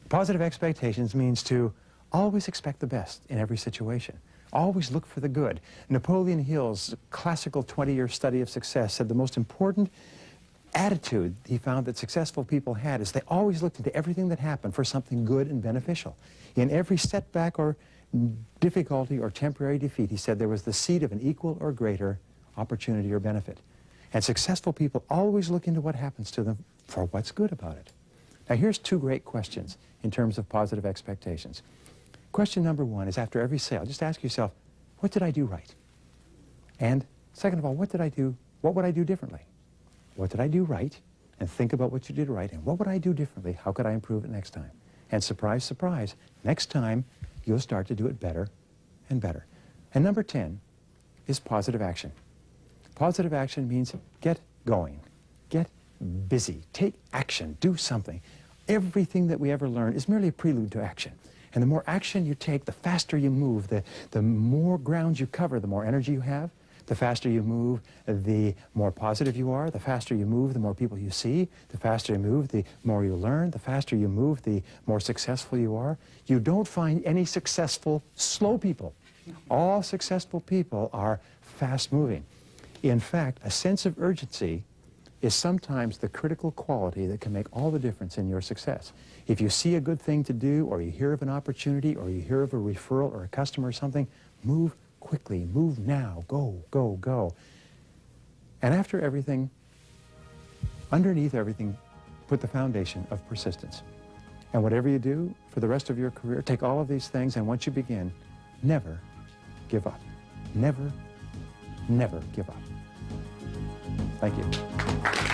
Positive expectations means to always expect the best in every situation. Always look for the good. Napoleon Hill's classical 20-year study of success said the most important attitude he found that successful people had is they always looked into everything that happened for something good and beneficial. In every setback or difficulty or temporary defeat, he said there was the seed of an equal or greater opportunity, or benefit. And successful people always look into what happens to them for what's good about it. Now here's two great questions in terms of positive expectations. Question number one is after every sale, just ask yourself, what did I do right? And second of all, what would I do differently? What did I do right? And think about what you did right. And what would I do differently? How could I improve it next time? And surprise, surprise, next time you'll start to do it better and better. And number 10 is positive action. Positive action means get going, get busy, take action, do something. Everything that we ever learn is merely a prelude to action. And the more action you take, the faster you move, the more ground you cover, the more energy you have. The faster you move, the more positive you are. The faster you move, the more people you see. The faster you move, the more you learn. The faster you move, the more successful you are. You don't find any successful slow people. All successful people are fast-moving. In fact, a sense of urgency is sometimes the critical quality that can make all the difference in your success. If you see a good thing to do, or you hear of an opportunity, or you hear of a referral or a customer or something, move quickly, move now, go, go, go. And after everything, underneath everything, put the foundation of persistence. And whatever you do for the rest of your career, take all of these things, and once you begin, never give up. Never, never give up. Thank you.